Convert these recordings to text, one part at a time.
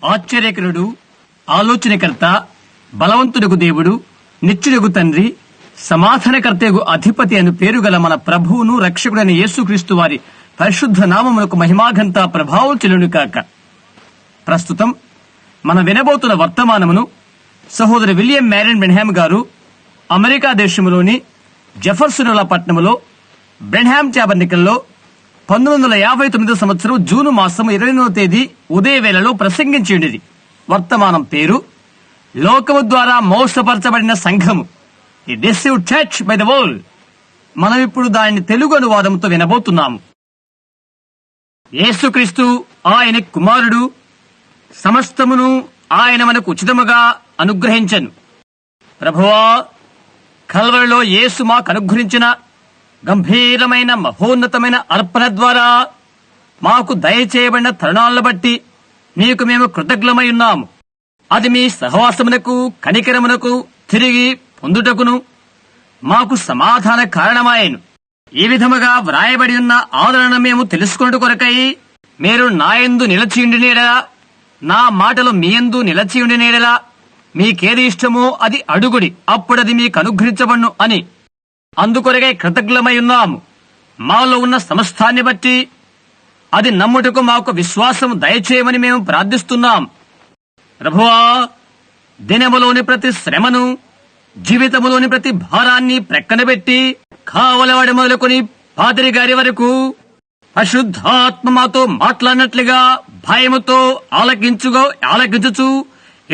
ఆశ్చర్యకరుడు, ఆలోచనకర్త, బలవంతుడగు దేవుడు, నిత్యుడగు తండ్రి, సమాధానకర్తయగు అధిపతి అను పేరు గల మన ప్రభువును రక్షకుడైన యేసుక్రీస్తు వారి పరిశుద్ధ నామమునకు మహిమాఘంతా ప్రభావం చెల్లును కాక. ప్రస్తుతం మన వినబోతున్న వర్తమానమును సహోదరు విలియం మ్యారియన్ బ్రెన్హామ్ గారు అమెరికా దేశంలోని జెఫర్సన్ పట్టణంలో బ్రెన్హామ్ ట్యాబర్నకల్లో 1959 సంవత్సరం జూన్ మాసం 29వ తేదీ ఉదయవేళలో ప్రసంగించింది. వర్తమానం పేరు లోకము ద్వారా మోసపరచబడిన సంఘము, the deceived church by the world. మనం ఇప్పుడు దానిని తెలుగు అనువాదంతో వినబోతున్నాము. యేసుక్రీస్తు ఆయన కుమారుడు, సమస్తమును ఆయన మనకు ఉచితముగా అనుగ్రహించెను. ప్రభువా, కల్వరిలో యేసు మాకు అనుగ్రహించిన గంభీరమైన మహోన్నతమైన అర్పణ ద్వారా మాకు దయచేయబడిన తరుణాలను బట్టి మీకు మేము కృతజ్ఞమై ఉన్నాము. అది మీ సహవాసమునకు, కనికరమునకు తిరిగి పొందుటకును మాకు సమాధాన కారణమాయను. ఈ విధముగా వ్రాయబడి ఉన్న ఆదరణ మేము తెలుసుకున్నట్టు కొరకై మీరు నాయందు నిలచియుండినేడలా, నా మాటలు మీయందు నిలచియుండినేడలా, మీకేది ఇష్టమో అది అడుగుడి, అప్పుడది మీకు అనుగ్రహించబడును అని అందుకొరకై కృతజ్ఞమై ఉన్నాము. మాలో ఉన్న సమస్తాన్ని బట్టి అది నమ్ముటకు మాకు విశ్వాసం దయచేయమని మేము ప్రార్థిస్తున్నాం. ప్రభువా, దినములోని ప్రతి శ్రమను, జీవితములోని ప్రతి భారాన్ని ప్రక్కనబెట్టి కావలవాడి మొదలుకొని పాదిరి గారి వరకు పరిశుద్ధాత్మ మాతో మాట్లాడినట్లుగా భయముతో ఆలకించుచు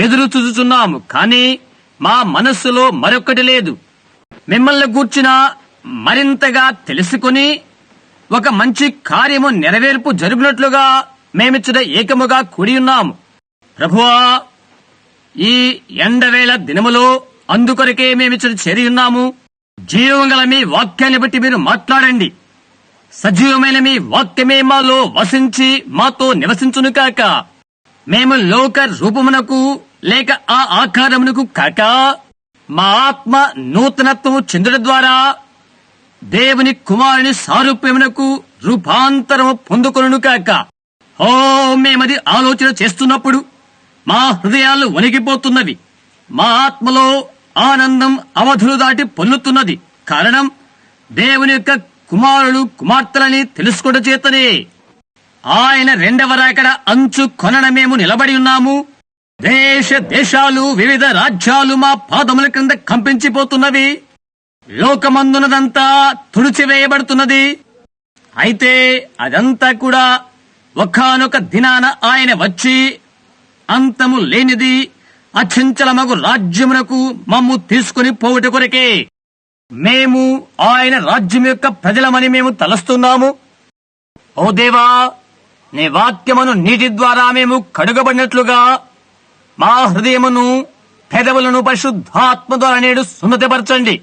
ఎదురు చూచుచున్నాము. కాని మా మనస్సులో మరొక్కటి లేదు. మిమ్మల్ని గూర్చిన మరింతగా తెలుసుకుని ఒక మంచి కార్యము నెరవేర్పు జరుగునట్లుగా మేమిచ్చట ఏకముగా కూడి ఉన్నాము. ప్రభువా, ఈ ఎండవేళ దినములో అందుకొరకే మేమిచ్చట చేరి ఉన్నాము. జీవం గల మీ వాక్యాన్ని బట్టి మీరు మాట్లాడండి. సజీవమైన మీ వాక్యమే మాలో వసించి మాతో నివసించును కాక. మేము లోక రూపమునకు లేక ఆ ఆకారమునకు కాక మా ఆత్మ నూతనత్వము చెందుట ద్వారా దేవుని కుమారుని సారూప్యమునకు రూపాంతరము పొందుకొనును కాక. ఓ, మేమది ఆలోచన చేస్తున్నప్పుడు మా హృదయాలు వణికిపోతున్నవి. మా ఆత్మలో ఆనందం అవధులు దాటి పొల్లుతున్నది. కారణం దేవుని యొక్క కుమారుడు కుమార్తెలని తెలుసుకొనుట చేతనే. ఆయన రెండవ రాకడ అంచు కొనన మేము నిలబడి ఉన్నాము. దేశ దేశాలు, వివిధ రాజ్యాలు మా పాదముల క్రింద కంపించిపోతున్నవి. లోకమందునదంతా తుడిచివేయబడుతున్నది. అయితే అదంతా కూడా ఒకానొక దినాన ఆయన వచ్చి అంతము లేనిది అచంచలమగు రాజ్యమునకు మమ్ము తీసుకుని పోవుట కొరకే మేము ఆయన రాజ్యం యొక్క ప్రజలమని మేము తలస్తున్నాము. ఓ దేవా, నీ వాక్యమును నీటి ద్వారా మేము కడుగబడినట్లుగా మా హృదయమును, పెదవులను పరిశుద్ధాత్మ ద్వారా నేడు సున్నతిపరచండి.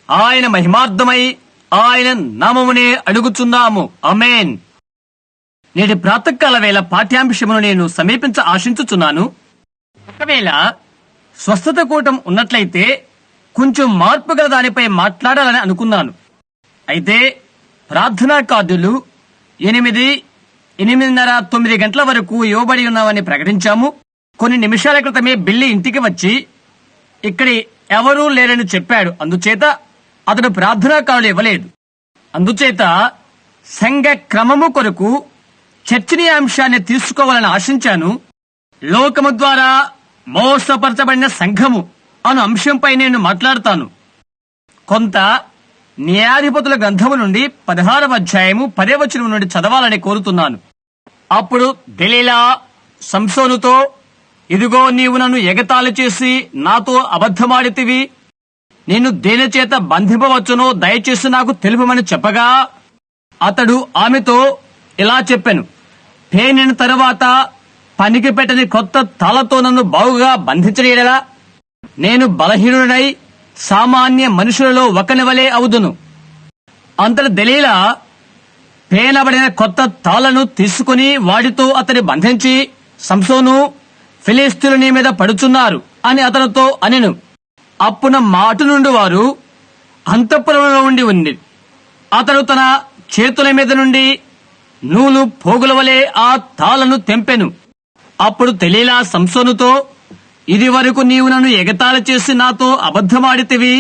ఆయన మహిమార్థమై ఆయన నామమునే అడుగుచున్నాము. ఆమేన్. నేటి ప్రాతకాల వేళ పాఠ్యాంశమును నేను సమీపించ ఆశించుచున్నాను. ఒకవేళ స్వస్థత కూటం ఉన్నట్లయితే కొంచెం మార్పు గల దానిపై మాట్లాడాలని అనుకున్నాను. అయితే ప్రార్థనా కార్డులు 8, 8:30, 9 గంటల వరకు ఇవ్వబడి ఉన్నామని ప్రకటించాము. కొన్ని నిమిషాల క్రితమే బిల్లి ఇంటికి వచ్చి ఇక్కడ ఎవరూ లేరని చెప్పాడు. అందుచేత అతడు ప్రార్థనా కార్డులు ఇవ్వలేదు. అందుచేత సంఘ క్రమము కొరకు చర్చనీయాంశాన్ని తీసుకోవాలని ఆశించాను. లోకము ద్వారా మోసపరచబడిన సంఘము అను అంశంపై నేను మాట్లాడతాను. కొంత న్యాయాధిపతుల గ్రంథము నుండి 16వ అధ్యాయము 10వ వచనం నుండి చదవాలని కోరుతున్నాను. అప్పుడు దెలీలా సంసోనుతో, ఇదిగో, నీవు నన్ను ఎగతాళి చేసి నాతో అబద్ధమాడితివి. నిన్ను దేని చేత బంధింపవచ్చునో దయచేసి నాకు తెలుపమని చెప్పగా అతడు ఆమెతో ఇలా చెప్పెను, పేనిన తరువాత పనికి పెట్టని కొత్త తాళతో నన్ను బాగుగా బంధించడేలా నేను బలహీనుడై సామాన్య మనుషులలో ఒకని వలె అవుదును. అంతట దెలీలా పేనబడిన కొత్త తాళ్లను తీసుకుని వాటితో అతని బంధించి, సంసోను, ఫిలిష్తీయులు నీ మీద పడుచున్నారు అని అతనితో అనెను. అప్పున మాటు నుండి వారు అంతఃపురంలో ఉంది. అతడు తన చేతుల మీద నుండి నూలు పోగుల వలె ఆ తాళ్లను తెంపెను. అప్పుడు దెలీలా సంసోనుతో, ఇది వరకు నీవు నన్ను ఎగతాళి చేసి నాతో అబద్ధమాడితివి.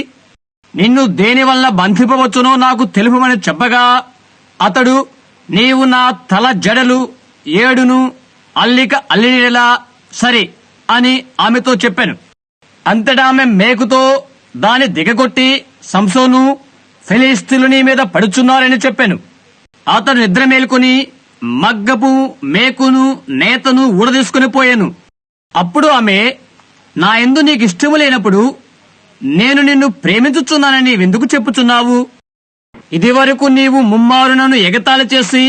నిన్ను దేని వల్ల బంధింపవచ్చునో నాకు తెలుపమని చెప్పగా, అతడు, నీవు నా తల జడలు 7 అల్లిక అల్లినలా సరే అని ఆమెతో చెప్పాను. అంతటా ఆమె మేకుతో దాని దిగగొట్టి, సంసోను, ఫిలిష్తీయులు నీ మీద పడుచున్నారని చెప్పాను. అతడు నిద్ర మేల్కొని మగ్గపు మేకును నేతను ఊడదీసుకుని పోయాను. అప్పుడు ఆమె, నా యందు నీకు ఇష్టము లేనప్పుడు నేను నిన్ను ప్రేమించుచున్నానని నీవెందుకు చెప్పుచున్నావు? ఇది వరకు నీవు ముమ్మారు నన్ను ఎగతాళి చేసి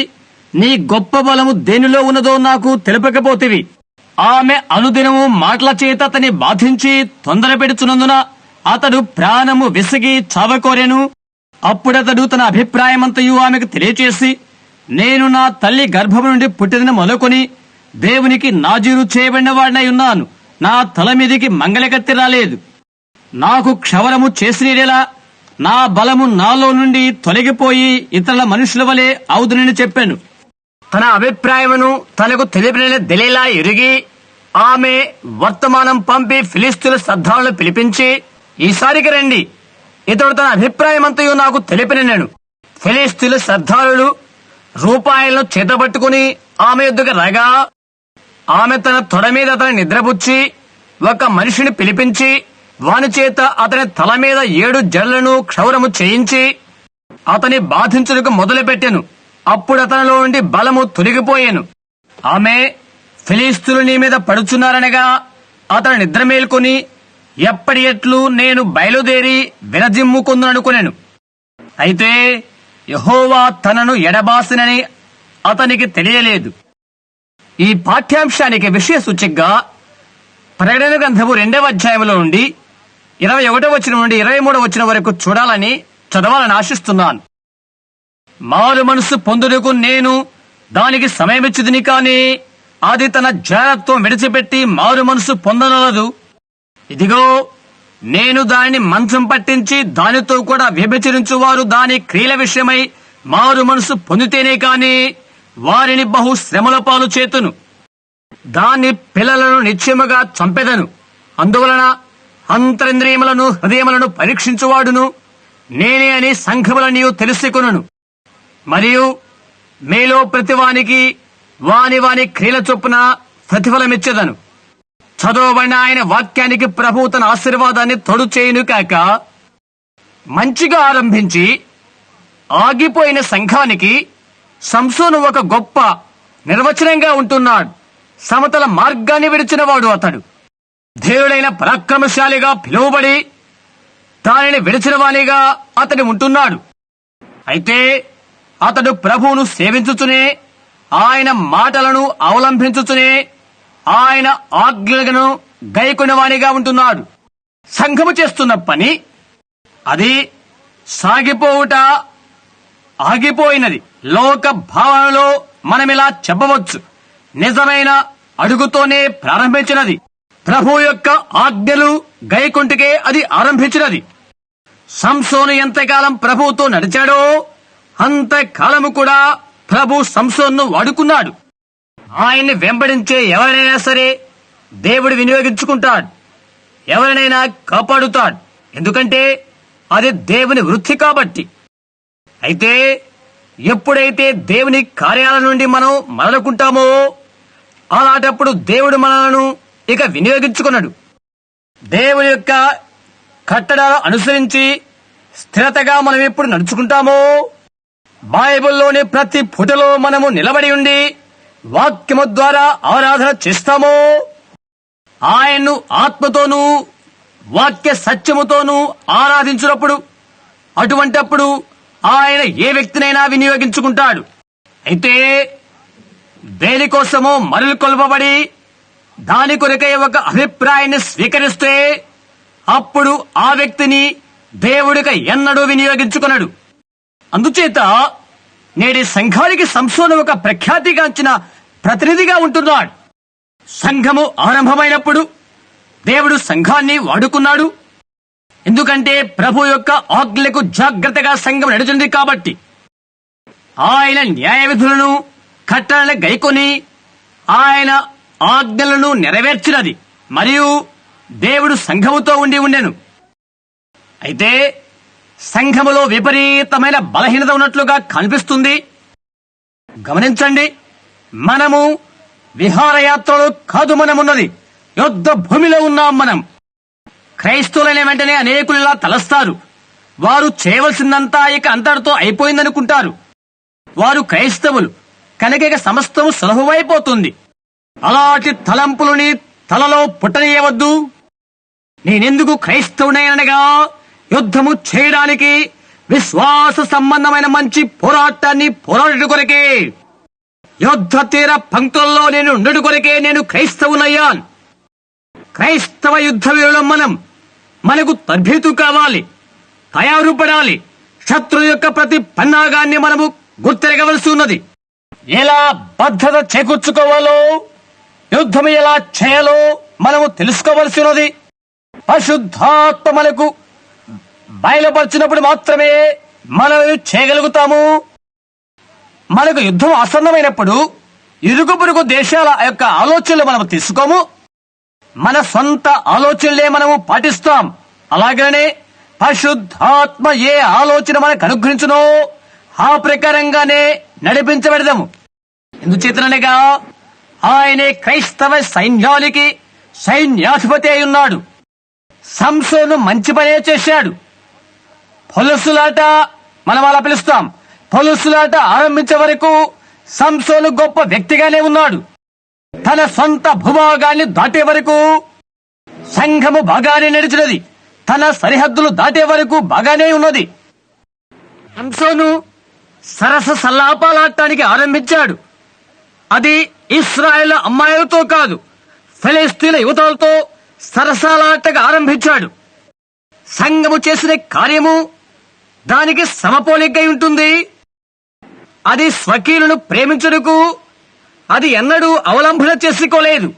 నీ గొప్ప బలము దేనిలో ఉన్నదో నాకు తెలుపకపోతివి. ఆమె అనుదినము మాటల చేత అతని బాధించి తొందర పెడుచున్నందున అతడు ప్రాణము విసిగి చావకోరెను. అప్పుడతడు తన అభిప్రాయమంతయు ఆమెకు తెలియచేసి, నేను నా తల్లి గర్భము నుండి పుట్టిన మొదలుకొని దేవునికి నాజీరు చేయబడిన వాడినై ఉన్నాను. నా తల మీదికి మంగళకత్తి రాలేదు. నాకు క్షవరము చేసినలా నా బలము నాలో నుండి తొలగిపోయి ఇతరుల మనుషుల వలె అవుదునని చెప్పాను. తన అభిప్రాయమును తనకు తెలిపిన దెలీలా ఎరిగి ఆమె వర్తమానం పంపి ఫిలిష్తీయుల సర్దారులను పిలిపించి, ఈసారికి రండి, ఇతడు తన అభిప్రాయమంతయు నాకు తెలిపిన నేను. ఫిలిష్తీయుల సర్దారులు రూపాయలను చేతబట్టుకుని ఆమె యొద్దకు రాగా, ఆమె తన తొడ మీద అతని నిద్రపుచ్చి ఒక మనిషిని పిలిపించి వాని చేత అతని తల మీద 7 జడలను క్షౌరము చేయించి అతని బాధించుటకు మొదలుపెట్టెను. అప్పుడు అతనిలో నుండి బలము తొలగిపోయాను. ఆమె, ఫిలిష్తీయులు నీ మీద పడుచున్నారనగా అతను నిద్ర మేల్కొని, ఎప్పటి ఎట్లు నేను బయలుదేరి విరజిమ్ముకుందుననుకునేను. అయితే యెహోవా తనను ఎడబాసినని అతనికి తెలియలేదు. ఈ పాఠ్యాంశానికి విషయ సూచికగా ప్రకటన గ్రంథము 2వ అధ్యాయంలో నుండి 21వ వచనం నుండి 23వ వచనం వరకు చూడాలని చదవాలని ఆశిస్తున్నాను. మారు మనసు పొందుటకు నేను దానికి సమయమిచ్చుదిని, కాని అది తన జాగ్రత్తతో విడిచిపెట్టి మారు మనసు పొందనలదు. ఇదిగో, నేను దానిని మంచం పట్టించి దానితో కూడా వ్యభిచరించువారు దాని క్రియల విషయమై మారు మనసు పొందితేనే కాని వారిని బహు శ్రమల పాలు చేతును. దాని పిల్లలను నిశ్చయముగా చంపెదను. అందువలన అంతరింద్రియములను హృదయములను పరీక్షించువాడును నేనే అని సంఘముల నీవు తెలుసుకొనును. మరియు మీలో ప్రతివానికి వాని వాని క్రియల చొప్పున ప్రతిఫలమిచ్చేదను. చదవబడిన ఆయన వాక్యానికి ప్రభువు తన ఆశీర్వాదాన్ని తొడు చేయును కాక. మంచిగా ఆరంభించి ఆగిపోయిన సంఘానికి సంసోను ఒక గొప్ప నిర్వచనంగా ఉంటున్నాడు. సమతల మార్గాన్ని విడిచిన వాడు అతడు. దేవుడైన పరాక్రమశాలిగా పిలువబడి దానిని విడిచిన వానిగా అతడు ఉంటున్నాడు. అయితే అతడు ప్రభువును సేవించుచునే, ఆయన మాటలను అవలంబించుచునే, ఆయన ఆజ్ఞలను గైకొనేవానిగా ఉంటున్నాడు. సంఘము చేస్తున్న పని అది సాగిపోవుట ఆగిపోయినది. లోక భావనలో మనమిలా చెప్పవచ్చు, నిజమైన అడుగుతోనే ప్రారంభించినది. ప్రభు యొక్క ఆజ్ఞలు గైకొంటికే అది ఆరంభించినది. సంసోను ఎంతకాలం ప్రభువుతో నడిచాడో అంతకాలము కూడా ప్రభు సంసోన్ను వాడుకున్నాడు. ఆయన్ని వెంబడించే ఎవరినైనా సరే దేవుడు వినియోగించుకుంటాడు, ఎవరినైనా కాపాడుతాడు. ఎందుకంటే అది దేవుని వృత్తి కాబట్టి. అయితే ఎప్పుడైతే దేవుని కార్యాల నుండి మనం మరలుకుంటామో అలాంటప్పుడు దేవుడు మనలను ఇక వినియోగించుకున్నాడు. దేవుని యొక్క కట్టడాలు అనుసరించి స్థిరతగా మనం ఎప్పుడు నడుచుకుంటామో, బైబిల్లోని ప్రతి పుటలో మనము నిలబడి ఉండి వాక్యము ద్వారా ఆరాధన చేస్తామో, ఆయన్ను ఆత్మతోనూ వాక్య సత్యముతోనూ ఆరాధించినప్పుడు అటువంటప్పుడు ఆయన ఏ వ్యక్తినైనా వినియోగించుకుంటాడు. అయితే దేనికోసమో మరలు కొల్పబడి దాని కొరకై ఒక అభిప్రాయాన్ని స్వీకరిస్తే అప్పుడు ఆ వ్యక్తిని దేవుడికి ఎన్నడూ వినియోగించుకున్నాడు. అందుచేత నేటి సంఘానికి సంసోను ఒక ప్రఖ్యాతిగాంచిన ప్రతినిధిగా ఉంటున్నాడు. సంఘము ఆరంభమైనప్పుడు దేవుడు సంఘాన్ని వాడుకున్నాడు. ఎందుకంటే ప్రభు యొక్క ఆజ్ఞలకు జాగ్రత్తగా సంఘం నడుచుంది కాబట్టి. ఆయన న్యాయ విధులను కట్టడలను గైకొని ఆయన ఆజ్ఞలను నెరవేర్చినది. మరియు దేవుడు సంఘముతో ఉండెను. అయితే సంఘములో విపరీతమైన బలహీనత ఉన్నట్లుగా కనిపిస్తుంది. గమనించండి, మనము విహారయాత్రలో కాదు, మనమున్నది యుద్ధ భూమిలో ఉన్నాం. మనం క్రైస్తవులైన వెంటనే అనేకులు ఇలా తలస్తారు. వారు చేయవలసిందంతా ఇక అంతటితో అయిపోయిందనుకుంటారు. వారు క్రైస్తవులు కనుక ఇక సమస్తము సులభమైపోతుంది. అలాంటి తలంపులని తలలో పుట్టనీయవద్దు. నేనెందుకు క్రైస్తవునైనగా యుద్ధము చేయడానికి, విశ్వాస సంబంధమైన మంచి పోరాటాన్ని పోరాడట కొరకే, యుద్ధ తీర పంక్తుల్లో నేను ఉండడు కొరకే నేను క్రైస్తవునయ్యాను. క్రైస్తవ యుద్ధ వీరులం మనం. మనకు తర్బీతు కావాలి, తయారు పడాలి. శత్రు యొక్క ప్రతి పన్నాగాన్ని మనము గుర్తెరగవలసి ఉన్నది. ఎలా బద్ధత చేకూర్చుకోవాలో, యుద్ధం ఎలా చేయాలో మనము తెలుసుకోవలసి ఉన్నది. పరిశుద్ధాత్మ మనకు బయలుపరిచినప్పుడు మాత్రమే మనం చేయగలుగుతాము. మనకు యుద్ధం ఆసన్నమైనప్పుడు ఇరుగు పొరుగు దేశాల యొక్క ఆలోచనలు మనం తీసుకోము, మన సొంత ఆలోచనలే మనము పాటిస్తాం. అలాగనే పరిశుద్ధాత్మ ఏ ఆలోచన మనకు అనుగ్రహించునో ఆ ప్రకారంగానే నడిపించబడదాము. ఎందుచేతనగా ఆయనే క్రైస్తవ సైన్యానికి సైన్యాధిపతి అయి ఉన్నాడు. సంసోను మంచి పనే చేశాడు. పొలుసులాట మనం అలా పిలుస్తాం. పొలుసులాట ఆరంభించే వరకు సంసోను గొప్ప వ్యక్తిగానే ఉన్నాడు. తన సొంత భూభాగాన్ని దాటే వరకు సంఘము బాగానే నడిచినది. తన సరిహద్దులు దాటే వరకు బాగానే ఉన్నది. సంసోను సరస సల్లాపాలాటానికి ఆరంభించాడు. అది ఇశ్రాయేలు అమ్మాయిలతో కాదు, ఫిలిస్తీన్ల యువతలతో సరసాలాటగా ఆరంభించాడు. సంఘము చేసిన కార్యము దానికి సమపోలికై ఉంటుంది. అది స్వకీయులను ప్రేమించుటకు అది ఎన్నడూ అవలంబన చేసుకోలేదు.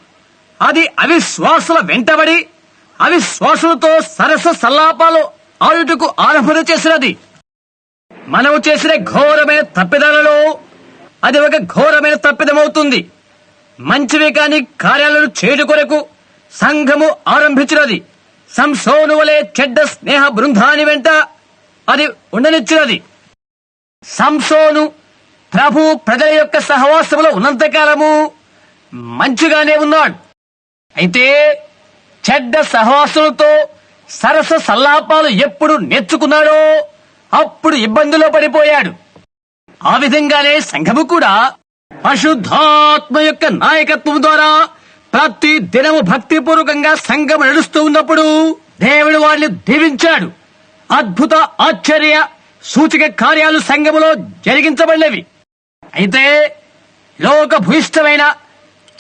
అది అవిశ్వాసుల వెంటబడి అవిశ్వాసులతో సరస సల్లాపాలు ఆడుటకు ఆరంభన చేసినది. మనము చేసిన ఘోరమైన తప్పిదాలలో అది ఒక ఘోరమైన తప్పిదమవుతుంది. మంచివి కాని కార్యాలను చేయుట కొరకు సంఘము ఆరంభించినది. సంసోను వలె చెడ్డ స్నేహ బృందాన్ని వెంట అది ఉండనిచ్చినది. సంసోను ప్రభు ప్రజల యొక్క సహవాసములో ఉన్నంతకాలము మంచిగానే ఉన్నాడు. అయితే చెడ్డ సహవాసులతో సరస సల్లాపాలు ఎప్పుడు నేర్చుకున్నాడో అప్పుడు ఇబ్బందులో పడిపోయాడు. ఆ విధంగానే సంఘము కూడా పరిశుద్ధాత్మ యొక్క నాయకత్వం ద్వారా ప్రతి దినము భక్తిపూర్వకంగా సంఘం నడుస్తూ ఉన్నప్పుడు దేవుడు వారిని దీవించాడు. అద్భుత ఆశ్చర్య సూచక కార్యాలు సంఘములో జరిగించబడినవి. అయితే లోక భూయిష్టమైన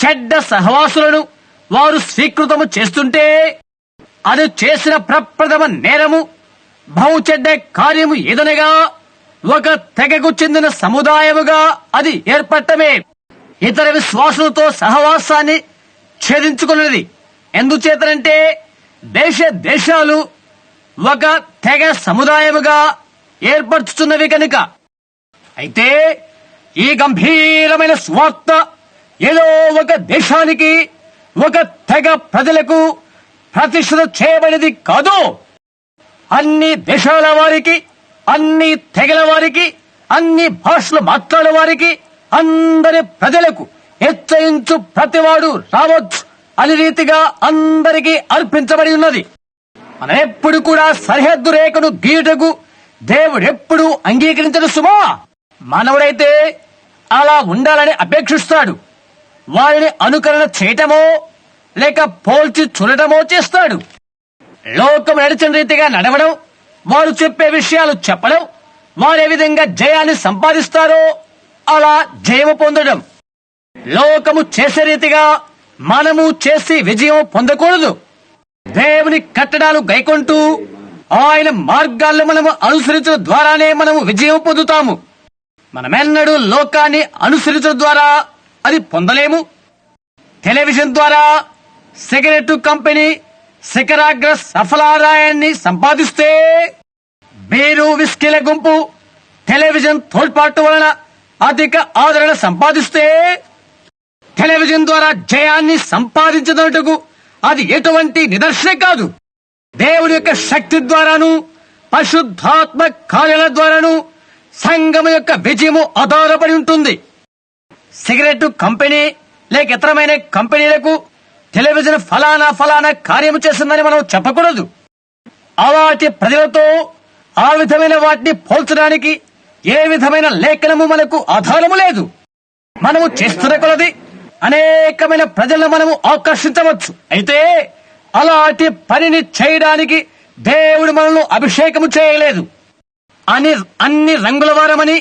చెడ్డ సహవాసులను వారు స్వీకృతము చేస్తుంటే అది చేసిన ప్రప్రథమ నేరము, బహు చెడ్డ కార్యము ఏదనగా ఒక తెగకు చెందిన సముదాయముగా అది ఏర్పడటమే. ఇతర విశ్వాసులతో సహవాసాన్ని ఛేదించుకున్నది. ఎందుచేతనంటే దేశాలు ఒక తెగ సముదాయముగా ఏర్పరచుతున్నవి కనుక. అయితే ఈ గంభీరమైన స్వార్థ ఏదో ఒక దేశానికి, ఒక తెగ ప్రజలకు ప్రతిష్ఠిత చేయబడినది కాదు. అన్ని దేశాల వారికి, అన్ని తెగల వారికి, అన్ని భాషలు మాట్లాడే వారికి, అందరి ప్రజలకు హెచ్చరించు ప్రతివాడు రావచ్చు అని రీతిగా అందరికీ అర్పించబడి ఉన్నది. మనం ఎప్పుడు కూడా సరిహద్దు రేఖను గీయుటకు దేవుడెప్పుడు అంగీకరించడు సుమా. మానవుడైతే అలా ఉండాలని అపేక్షిస్తాడు. వారిని అనుకరణ చేయటమో లేక పోల్చి చూడటమో చేస్తాడు. లోకం నడిచిన రీతిగా నడవడం, వారు చెప్పే విషయాలు చెప్పడం, వారు ఏ విధంగా జయాన్ని సంపాదిస్తారో అలా జయము పొందడం. లోకము చేసే రీతిగా మనము చేసి విజయం పొందకూడదు. దేవుని కట్టడాలు గైకొంటూ ఆయన మార్గాల్లో మనము అనుసరించడం ద్వారానే మనము విజయం పొందుతాము. మనమెన్నడూ లోకాన్ని అనుసరించడం ద్వారా అది పొందలేము. టెలివిజన్ ద్వారా సిగరెట్ కంపెనీ శిఖరాగ్ర సఫలాదాయాన్ని సంపాదిస్తే, బీరు విస్కీల గుంపు టెలివిజన్ తోడ్పాటు వలన అధిక ఆదరణ సంపాదిస్తే, టెలివిజన్ ద్వారా జయాన్ని సంపాదించినట్టుకు అది ఎటువంటి నిదర్శనం కాదు. దేవుడి యొక్క శక్తి ద్వారాను పరిశుద్ధాత్మ కార్యాల ద్వారాను సంఘం యొక్క విజయము ఆధారపడి ఉంటుంది. సిగరెట్ కంపెనీ లేక ఇతరమైన కంపెనీలకు టెలివిజన్ ఫలానా కార్యము చేస్తుందని మనం చెప్పకూడదు. అలాంటి ప్రజలతో ఆ విధమైన వాటిని పోల్చడానికి ఏ విధమైన లేఖనము మనకు ఆధారము లేదు. మనము చేస్తున్న కొలది అనేకమైన ప్రజలను మనము ఆకర్షించవచ్చు. అయితే అలాంటి పనిని చేయడానికి దేవుడు మనల్ని అభిషేకము చేయలేదు. అన్ని రంగుల వారమని,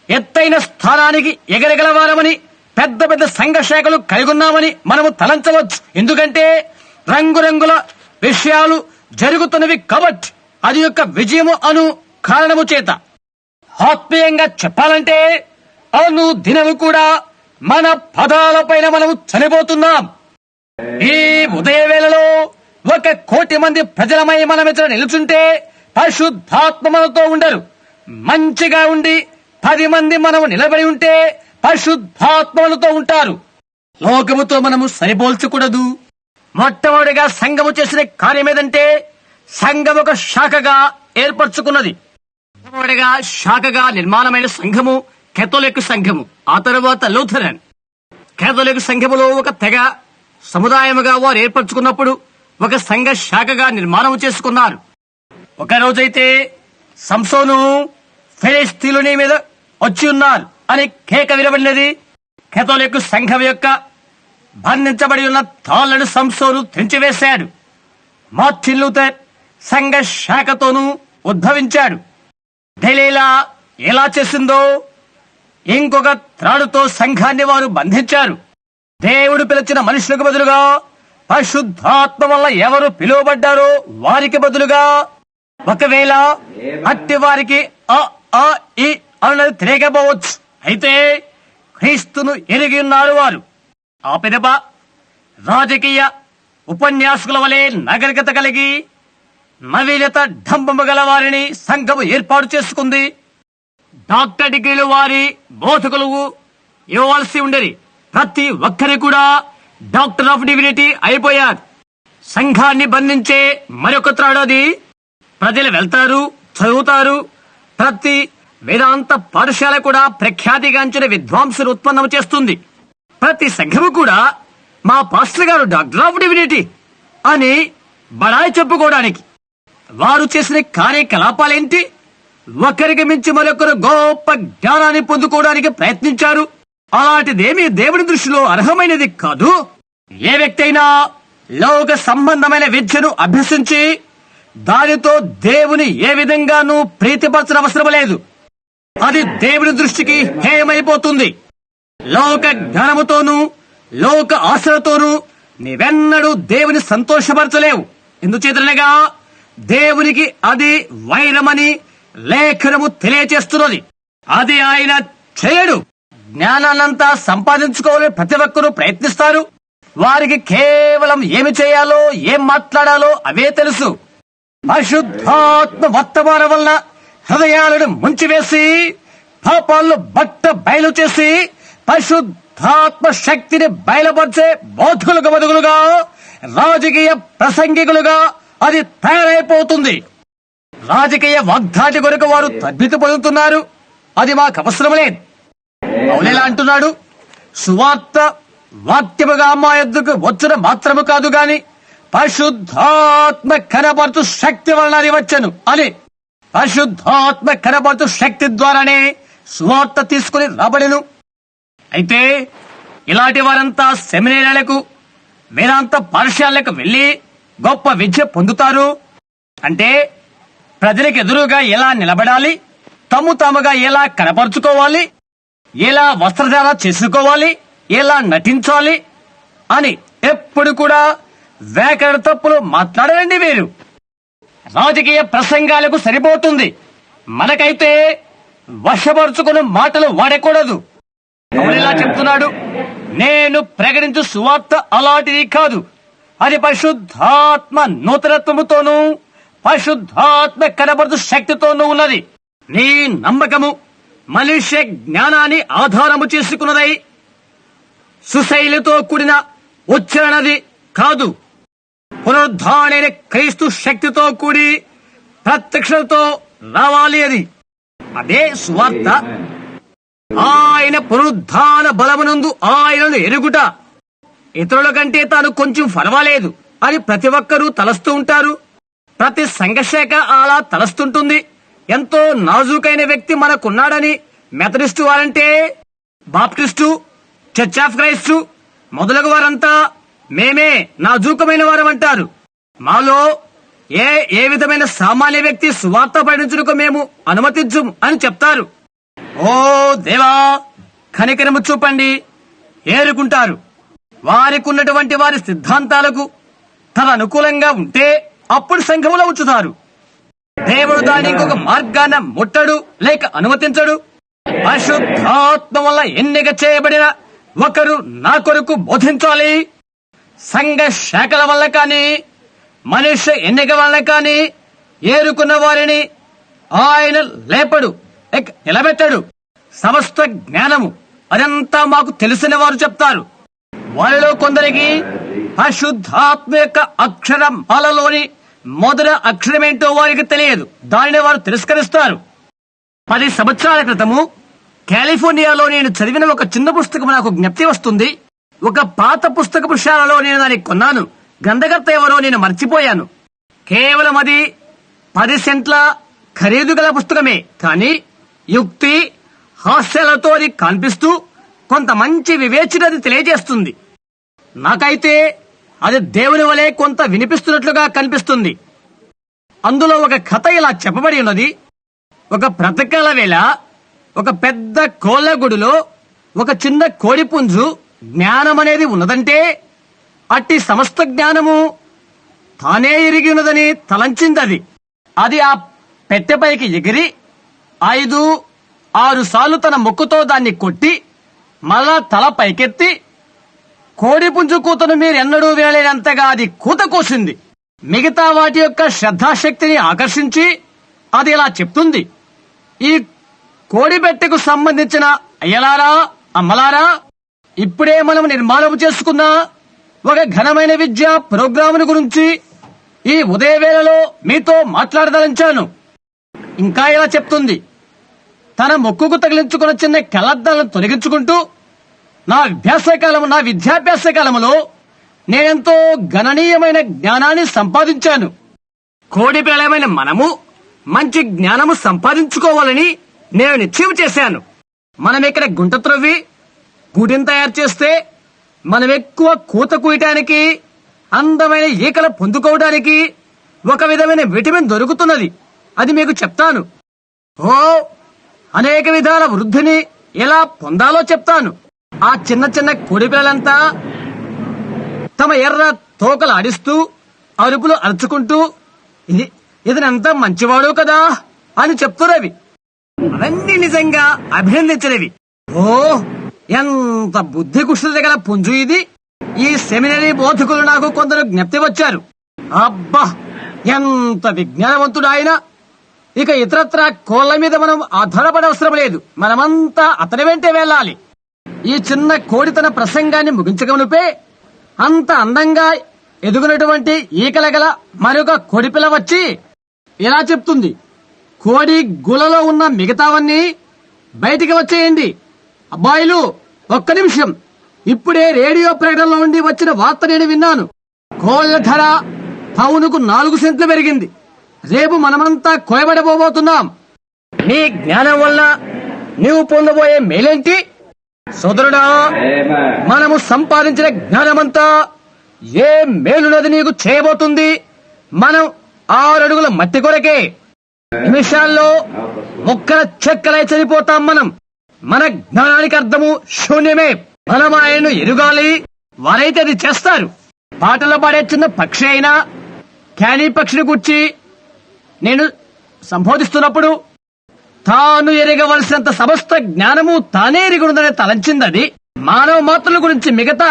ఎత్తైన స్థానానికి ఎగరగలవారమని, పెద్ద పెద్ద సంఘ శాఖలు కలిగి ఉన్నామని మనము తలంచవచ్చు. ఎందుకంటే రంగురంగుల విషయాలు జరుగుతున్నవి కాబట్టి, అది యొక్క విజయము అను కారణము చేత. ఆత్మీయంగా చెప్పాలంటే అను దినము కూడా మన పదాలపైన మనము చనిపోతున్నాం. ఈ ఉదయ వేళలో 1,00,00,000 మంది ప్రజలమై మనం ఇతర నిలుచుంటే పరిశుద్ధాత్మ మనతో ఉండరు. మంచిగా ఉండి 10 మంది మనము నిలబడి ఉంటే పరిశుద్ధాత్మలతో ఉంటారు. లోకముతో మనము సరిపోల్చకూడదు. మొట్టమొదటిగా సంఘము చేసిన కార్యం ఏదంటే సంఘం ఒక శాఖగా ఏర్పరచుకున్నది. మొట్టమొదటిగా శాఖగా నిర్మాణమైన సంఘము కేథోలిక్ సంఘము, ఆ తర్వాత లూథరన్. కేథోలిక్ సంఘములో ఒక తెగ సముదాయముగా వారు ఏర్పరచుకున్నప్పుడు ఒక సంఘ శాఖగా నిర్మాణం చేసుకున్నారు. ఒక రోజైతే సంసోను ఫిలిష్తీయుని మీద వచ్చి ఉన్నారు అని కేక వినబడినది. కేథోలిక్ సంఘం యొక్క బంధించబడి ఉన్న తాళ్లను సంసోను తెంచివేశాడు. మార్టిన్ లూథర్ సంఘ శాఖతోనూ ఉద్భవించాడు. దెలీలా ఎలా చేసిందో ఇంకొక త్రాడుతో సంఘాన్ని వారు బంధించారు. దేవుడు పిలిచిన మనుషులకు బదులుగా పరిశుద్ధాత్మ వల్ల ఎవరు పిలువబడ్డారో వారికి బదులుగా ఒకవేళ అట్టి వారికి ఈ అన్నది తెలియకపోవచ్చు. అయితే క్రీస్తును ఎరిగి ఉన్నారు వారు. ఆ పిదప రాజకీయ ఉపన్యాసకుల వలె నాగరికత కలిగి నవీనత డంబము గల వారిని సంఘము ఏర్పాటు చేసుకుంది. డాక్టర్ డిగ్రీలు వారి బోధకులు ఇవ్వవలసి ఉండేది. ప్రతి ఒక్కరి కూడా డాక్టర్ ఆఫ్ డివినిటీ అయిపోయారు. సంఘాన్ని బంధించే మరొక త్రాడది. ప్రజలు వెళ్తారు, చదువుతారు. ప్రతి వేదాంత పాఠశాల కూడా ప్రఖ్యాతిగాంచిన విద్వాంసులు ఉత్పన్నం చేస్తుంది. ప్రతి సంఘము కూడా మా పాస్టర్ గారు డాక్టర్ ఆఫ్ డివినిటీ అని బడాయి చెప్పుకోవడానికి. వారు చేసిన కార్యకలాపాలేంటి? ఒకరికి మించి మరొకరు గొప్ప జ్ఞానాన్ని పొందుకోవడానికి ప్రయత్నించారు. అలాంటిదేమీ దేవుని దృష్టిలో అర్హమైనది కాదు. ఏ వ్యక్తి అయినా లోక సంబంధమైన విద్యను అభ్యసించి దానితో దేవుని ఏ విధంగానూ ప్రీతిపరచని అవసరం లేదు. అది దేవుని దృష్టికి హేయమైపోతుంది. లోక జ్ఞానముతోనూ లోక ఆశలతోనూ నీవెన్నడూ దేవుని సంతోషపరచలేవు. ఎందుచేతనగా దేవునికి అది వైరమని లేఖనము తెలియచేస్తున్నది. అది ఆయన చేయడు. జ్ఞానాన్నంతా సంపాదించుకోవాలని ప్రతి ఒక్కరూ ప్రయత్నిస్తారు. వారికి కేవలం ఏమి చేయాలో, ఏం మాట్లాడాలో అవే తెలుసు. పరిశుద్ధాత్మ వర్తమానం వలన హృదయాలను ముంచివేసి పాపాలను బయలు చేసి పరిశుద్ధాత్మ శక్తిని బయలుపరిచే బోధకులుగా బదులుగా రాజకీయ ప్రసంగికులుగా అది తయారైపోతుంది. రాజకీయ వాగ్దాటి కొరకు వారు తద్భితి పొందుతున్నారు. అది మాకు అవసరం లేదు. పౌలెలా అంటున్నాడు, సువార్త వాక్యముగా మా యొద్దకు వచ్చిన మాత్రము కాదు గాని పరిశుద్ధాత్మ కనపరచు శక్తి వలన అది వచ్చను అని. పరిశుద్ధాత్మ కనపరచు శక్తి ద్వారానే సువార్త తీసుకుని రాబడెను. అయితే ఇలాంటి వారంతా సెమినారీలకు, వేదాంత పాఠశాలకు వెళ్లి గొప్ప విద్య పొందుతారు. అంటే ప్రజలకు ఎదురుగా ఎలా నిలబడాలి, తాముగా ఎలా కనపరుచుకోవాలి, ఎలా వస్త్రధారణ చేసుకోవాలి, ఎలా నటించాలి అని ఎప్పుడు కూడా వ్యాకరణ తప్పులు మాట్లాడాలండి. వీరు రాజకీయ ప్రసంగాలకు సరిపోతుంది. మనకైతే వశపరుచుకున్న మాటలు వాడకూడదు. ఎలా చెప్తున్నాడు, నేను ప్రకటించు సువార్త అలాంటిది కాదు. అది పరిశుద్ధాత్మ నూతనత్వముతోనూ పరిశుద్ధాత్మ కనబరచు శక్తితోనూ ఉన్నది. నీ నమ్మకము మనుష్య జ్ఞానాన్ని ఆధారము చేసుకున్నదై సుశైలితో కూడిన ఉచ్చారణది కాదు. పునరుద్ధానైన క్రీస్తు శక్తితో కూడి ప్రత్యక్షతతో రావాలి. అది అదే సువార్త. ఆయన పునరుద్ధాన బలమునందు ఆయనను ఎరుగుట. ఇతరుల కంటే తాను కొంచెం పర్వాలేదు అని ప్రతి ఒక్కరూ తలస్తూ ఉంటారు. ప్రతి సంఘశాఖ అలా తలస్తుంటుంది. ఎంతో నాజూకైన వ్యక్తి మనకున్నాడని మెథడిస్టు వారంటే, బాప్టిస్టు, చర్చ్ ఆఫ్ క్రైస్టు మొదలగు వారంతా మేమే నాజూకమైన వారం అంటారు. మాలో ఏ విధమైన సామాన్య వ్యక్తి సువార్త పఠించుటకు మేము అనుమతించం అని చెప్తారు. ఓ దేవా, కనికరము చూపండి ఏరుకుంటారు. వారికి ఉన్నటువంటి వారి సిద్ధాంతాలకు తన అనుకూలంగా ఉంటే అప్పుడు సంఘములో ఉంచుతారు. దేవుడు దాని ఇంకొక మార్గాన ముట్టడు లేక అనుమతించడు. పరిశుద్ధాత్మ వల్ల ఎన్నిక చేయబడిన ఒకరు నా కొరకు బోధించాలి. సంఘ శాఖల వల్ల కానీ మనుష్య ఎన్నిక వల్ల కానీ ఏరుకున్న వారిని ఆయన లేపడు, నిలబెట్టడు. సమస్త జ్ఞానము అదంతా మాకు తెలిసిన వారు చెప్తారు. వారిలో కొందరికి పరిశుద్ధాత్మ యొక్క అక్షరమాలలోని మొదటి అక్షరమేంటో వారికి తెలియదు. దానిని వారు తిరస్కరిస్తారు. 10 సంవత్సరాల క్రితము కాలిఫోర్నియాలో నేను చదివిన ఒక చిన్న పుస్తకం నాకు జ్ఞప్తి వస్తుంది. ఒక పాత పుస్తకపు శాలలో నేను దాన్ని కొన్నాను. గ్రంథకర్త ఎవరో నేను మర్చిపోయాను. కేవలం అది 10 సెంట్ల ఖరీదు గల పుస్తకమే. కానీ యుక్తి హాస్యాలతో అది కనిపిస్తూ కొంత మంచి వివేచనది తెలియజేస్తుంది. నాకైతే అది దేవుని వలె కొంత వినిపిస్తున్నట్లుగా కనిపిస్తుంది. అందులో ఒక కథ ఇలా చెప్పబడి ఉన్నది. ఒక బ్రతకాల వేళ ఒక పెద్ద కోళ్ల గుడిలో ఒక చిన్న కోడిపుంజు జ్ఞానం అనేది ఉన్నదంటే అట్టి సమస్త జ్ఞానము తానే ఎరిగి ఉన్నదని తలంచింది. అది ఆ పెట్టెపైకి ఎగిరి 5-6 సార్లు తన ముక్కుతో దాన్ని కొట్టి మళ్ళా తల పైకెత్తి కోడిపుంజు కూతను మీరెన్నడూ వినలేనంతగా అది కూత కోసింది. మిగతా వాటి యొక్క శ్రద్ధాశక్తిని ఆకర్షించి అది ఇలా చెప్తుంది: ఈ కోడి పెట్టెకు సంబంధించిన అయ్యలారా, అమ్మలారా, ఇప్పుడే మనం నిర్మాణం చేసుకున్న ఒక ఘనమైన విద్యా ప్రోగ్రామును గురించి ఈ ఉదయవేళలో మీతో మాట్లాడదలించాను. ఇంకా ఇలా చెప్తుంది: తన మొక్కుకు తగిలించుకున్న చిన్న కళ్ళద్దాలను తొలగించుకుంటూ నా విద్యాభ్యాస కాలంలో నేనెంతో గణనీయమైన జ్ఞానాన్ని సంపాదించాను. కోడి పిల్లలమైన మనము మంచి జ్ఞానము సంపాదించుకోవాలని నేను నిశ్చయం చేశాను. మనం ఇక్కడ గుంట త్రవ్వి గూటిని తయారు చేస్తే మనం ఎక్కువ కూత కూయటానికి, అందమైన ఈకలు పొందుకోవడానికి ఒక విధమైన విటమిన్ దొరుకుతున్నది. అది మీకు చెప్తాను. అనేక విధాల వృద్ధిని ఎలా పొందాలో చెప్తాను. ఆ చిన్న చిన్న కోడి పిల్లలంతా తమ ఎర్ర తోకలు ఆడిస్తూ అరుపులు అరుచుకుంటూ ఇతనంతా మంచివాడు కదా అని చెప్తున్నవి. అవన్నీ నిజంగా అభినందించినవి. ఎంత బుద్ధి కుశలత గల పుంజు ఇది. ఈ సెమినరీ బోధకులు నాకు కొందరు జ్ఞప్తి వచ్చారు. అబ్బా, ఎంత విజ్ఞానవంతుడు ఆయన. ఇక ఇతరత్ర కోళ్ల మీద మనం ఆధారపడవసరం లేదు. మనమంతా అతని వెంటే వెళ్ళాలి. ఈ చిన్న కోడి తన ప్రసంగాన్ని ముగించగనుపే అంత అందంగా ఎదుగునటువంటి ఈకల గల మరొక కోడిపిల్ల వచ్చి ఇలా చెప్తుంది: కోడి గులలో ఉన్న మిగతావన్నీ బయటికి వచ్చేయండి. అబ్బాయిలు, ఒక్క నిమిషం. ఇప్పుడే రేడియో ప్రకటనలో నుండి వచ్చిన వార్త నేను విన్నాను. కోళ్ల ధర పౌనుకు 4 సెంట్లు పెరిగింది. రేపు మనమంతా కోయబడబోతున్నాం. నీ జ్ఞానం వల్ల నీవు పొందబోయే మేలేంటి? సోదరుడా, మనము సంపాదించిన జ్ఞానమంతా ఏ మేలునది నీకు చేయబోతుంది? మనం 6 అడుగుల మట్టి కొరకే నిమిషాల్లో మొక్కల చెక్కలై చనిపోతాం. మన జ్ఞానానికి అర్థము శూన్యమే. మనం ఆయన్ను ఎరుగాలి. వారైతే అది చేస్తారు. పాటలు పాడే చిన్న పక్షి అయినా క్యానీ పక్షిని గుర్చి నేను సంబోధిస్తున్నప్పుడు తాను ఎరగవలసినంత సమస్త జ్ఞానము తానే ఎరుగుందని తలంచింది. అది మానవ మాత్రుల గురించి మిగతా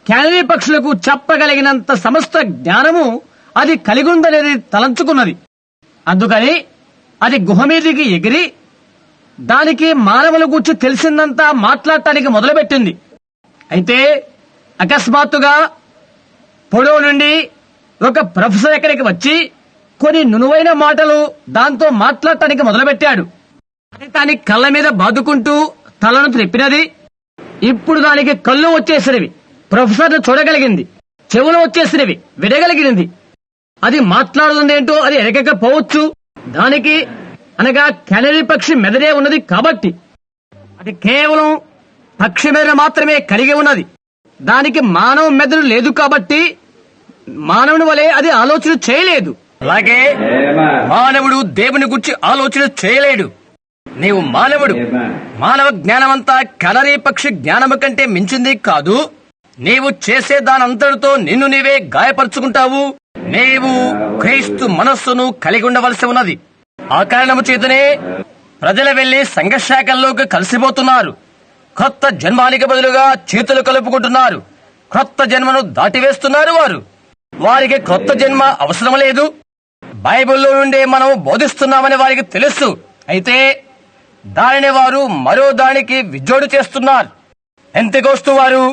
క్యానీ పక్షులకు చెప్పగలిగినంత సమస్త జ్ఞానము అది కలిగి ఉందనేది తలంచుకున్నది. అందుకని అది గుహ మీదికి ఎగిరి దానికి మానవుల గురించి తెలిసిందంతా మాట్లాడటానికి మొదలుపెట్టింది. అయితే అకస్మాత్తుగా పొడవు నుండి ఒక ప్రొఫెసర్ ఎక్కడికి వచ్చి కొన్ని నునువైన మాటలు దాంతో మాట్లాడటానికి మొదలుపెట్టాడు. దాని కళ్ళ మీద బాదుకుంటూ తలను త్రెప్పినది. ఇప్పుడు దానికి కళ్ళు వచ్చేసినవి, ప్రొఫెసర్ను చూడగలిగింది. చెవులు వచ్చేసినవి, వినగలిగినది. అది మాట్లాడుతుందేంటో అది ఎరగకపోవచ్చు. దానికి అనగా కెనరీ పక్షి మెదడే ఉన్నది కాబట్టి అది కేవలం పక్షి మెదడు మాత్రమే కలిగి ఉన్నది. దానికి మానవ మెదడు లేదు కాబట్టి మానవుని వలె అది ఆలోచన చేయలేదు. అలాగే మానవుడు దేవుని గురించి ఆలోచన చేయలేడు. నీవు మానవుడు. మానవ జ్ఞానమంతా కెనరీ పక్షి జ్ఞానము కంటే మించింది కాదు. నీవు చేసే దానంతటితో నిన్ను నీవే గాయపరుచుకుంటావు. నీవు క్రీస్తు మనస్సును కలిగి ఉండవలసి ఉన్నది. ఆ కారణము చేతనే ప్రజలు వెళ్లి సంఘశాఖల్లోకి కలిసిపోతున్నారు. కొత్త జన్మానికి బదులుగా చేతులు కలుపుకుంటున్నారు. కొత్త జన్మను దాటివేస్తున్నారు. వారికి కొత్త జన్మ అవసరం లేదు. బైబిల్లో నుండే మనం బోధిస్తున్నామని వారికి తెలుసు. అయితే దానిని వారు మరో దానికి విజ్జోడు చేస్తున్నారు. పెంతెకోస్తు వారు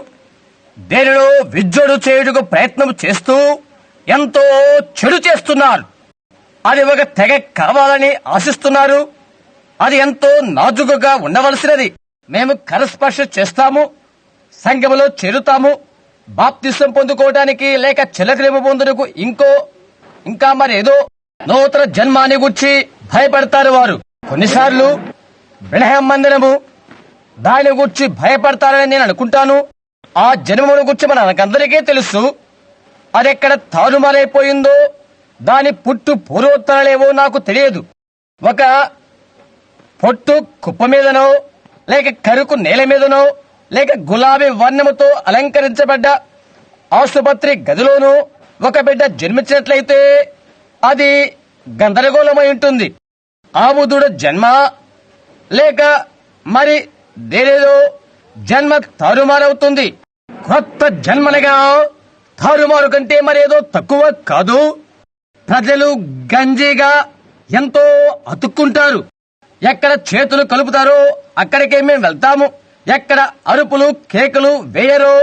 దేనిలో విజ్జోడు చేయుటకు ప్రయత్నం చేస్తూ ఎంతో చెడు చేస్తున్నారు. అది ఒక తెగ కావాలని ఆశిస్తున్నారు. అది ఎంతో నాజుకుగా ఉండవలసినది. మేము కరస్పర్శ చేస్తాము, సంఘములో చేరుతాము, బాప్తిసం పొందుకోవడానికి లేక చిలకలేము పొందుటకు ఇంకా మరేదో నూతన జన్మాన్ని గురించి భయపడతారు వారు. కొన్నిసార్లు బెలహేం మందిరము దాని గురించి భయపడతారని నేను అనుకుంటాను. ఆ జన్మమును గురించి మనకందరికీ తెలుసు. అదెక్కడ తారుమారైపోయిందో, దాని పుట్టు పూర్వోత్తరాలేవో నాకు తెలియదు. ఒక పొట్టు కుప్ప మీదనో లేక కరుకు నేల మీదనో లేక గులాబీ వర్ణముతో అలంకరించబడ్డ ఆసుపత్రి గదిలోనూ ఒక బిడ్డ జన్మించినట్లయితే అది గందరగోళమై ఉంటుంది. ఆబుదుడ జన్మ లేక మరి దేనిలో జన్మ తారుమారవుతుంది. కొత్త జన్మలుగా తారుమారు కంటే మరేదో తక్కువ కాదు. ప్రజలు గంజీగా ఎంతో అతుక్కుంటారు. ఎక్కడ చేతులు కలుపుతారో అక్కడికే మేము వెళ్తాము. ఎక్కడ అరుపులు కేకలు వేయరో,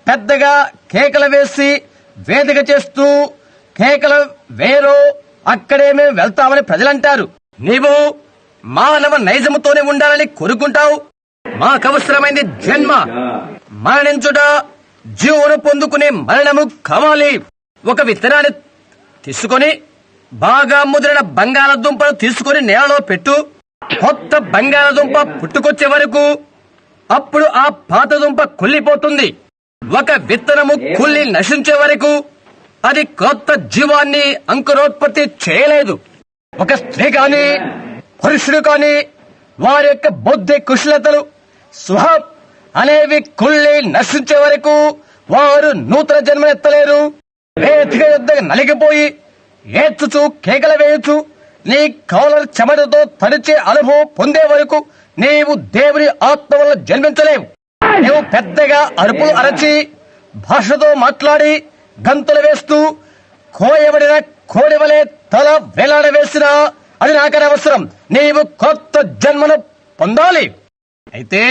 పెద్దగా కేకలు వేసి వేదిక చేస్తూ కేకలు వేయరో అక్కడే మేము వెళ్తామని ప్రజలంటారు. నీవు మానవ నైజముతోనే ఉండాలని కోరుకుంటావు. మాకవసరమైంది జన్మ, మరణించుట, జీవను పొందుకునే మరణము కావాలి. ఒక విత్తనాన్ని తీసుకొని బాగా ముదిరిన బంగాళదుంపను తీసుకుని నేలలో పెట్టు. కొత్త బంగాళదుంప పుట్టుకొచ్చే వరకు అప్పుడు ఆ పాత దుంప కుళ్ళిపోతుంది. ఒక విత్తనము కుళ్ళి నశించే వరకు అది కొత్త జీవాన్ని అంకురోత్పత్తి చేయలేదు. ఒక స్త్రీ కాని పురుషుడు కాని వారి యొక్క బుద్ధి కుశలతలు స్వభావం అనేవి కుళ్ళి నశించే వరకు వారు నూతన జన్మనెత్తలేరు. వేదిక యుద్ధ నలిగిపోయి ఏడ్చుచు కేకలు వేయచ్చు నీ కౌల చెమటతో తడిచే అనుభవం పొందే వరకు నీవు దేవుని ఆత్మ వల్ల జన్మించలేవు. నీవు పెద్దగా అరుపులు అరచి భాషతో మాట్లాడి గంతులు వేస్తూ కోయబడిన కోడి వలె తల వేలాడవేసినా అది నాకనవసరం. నీవు కొత్త జన్మను పొందాలి. అయితే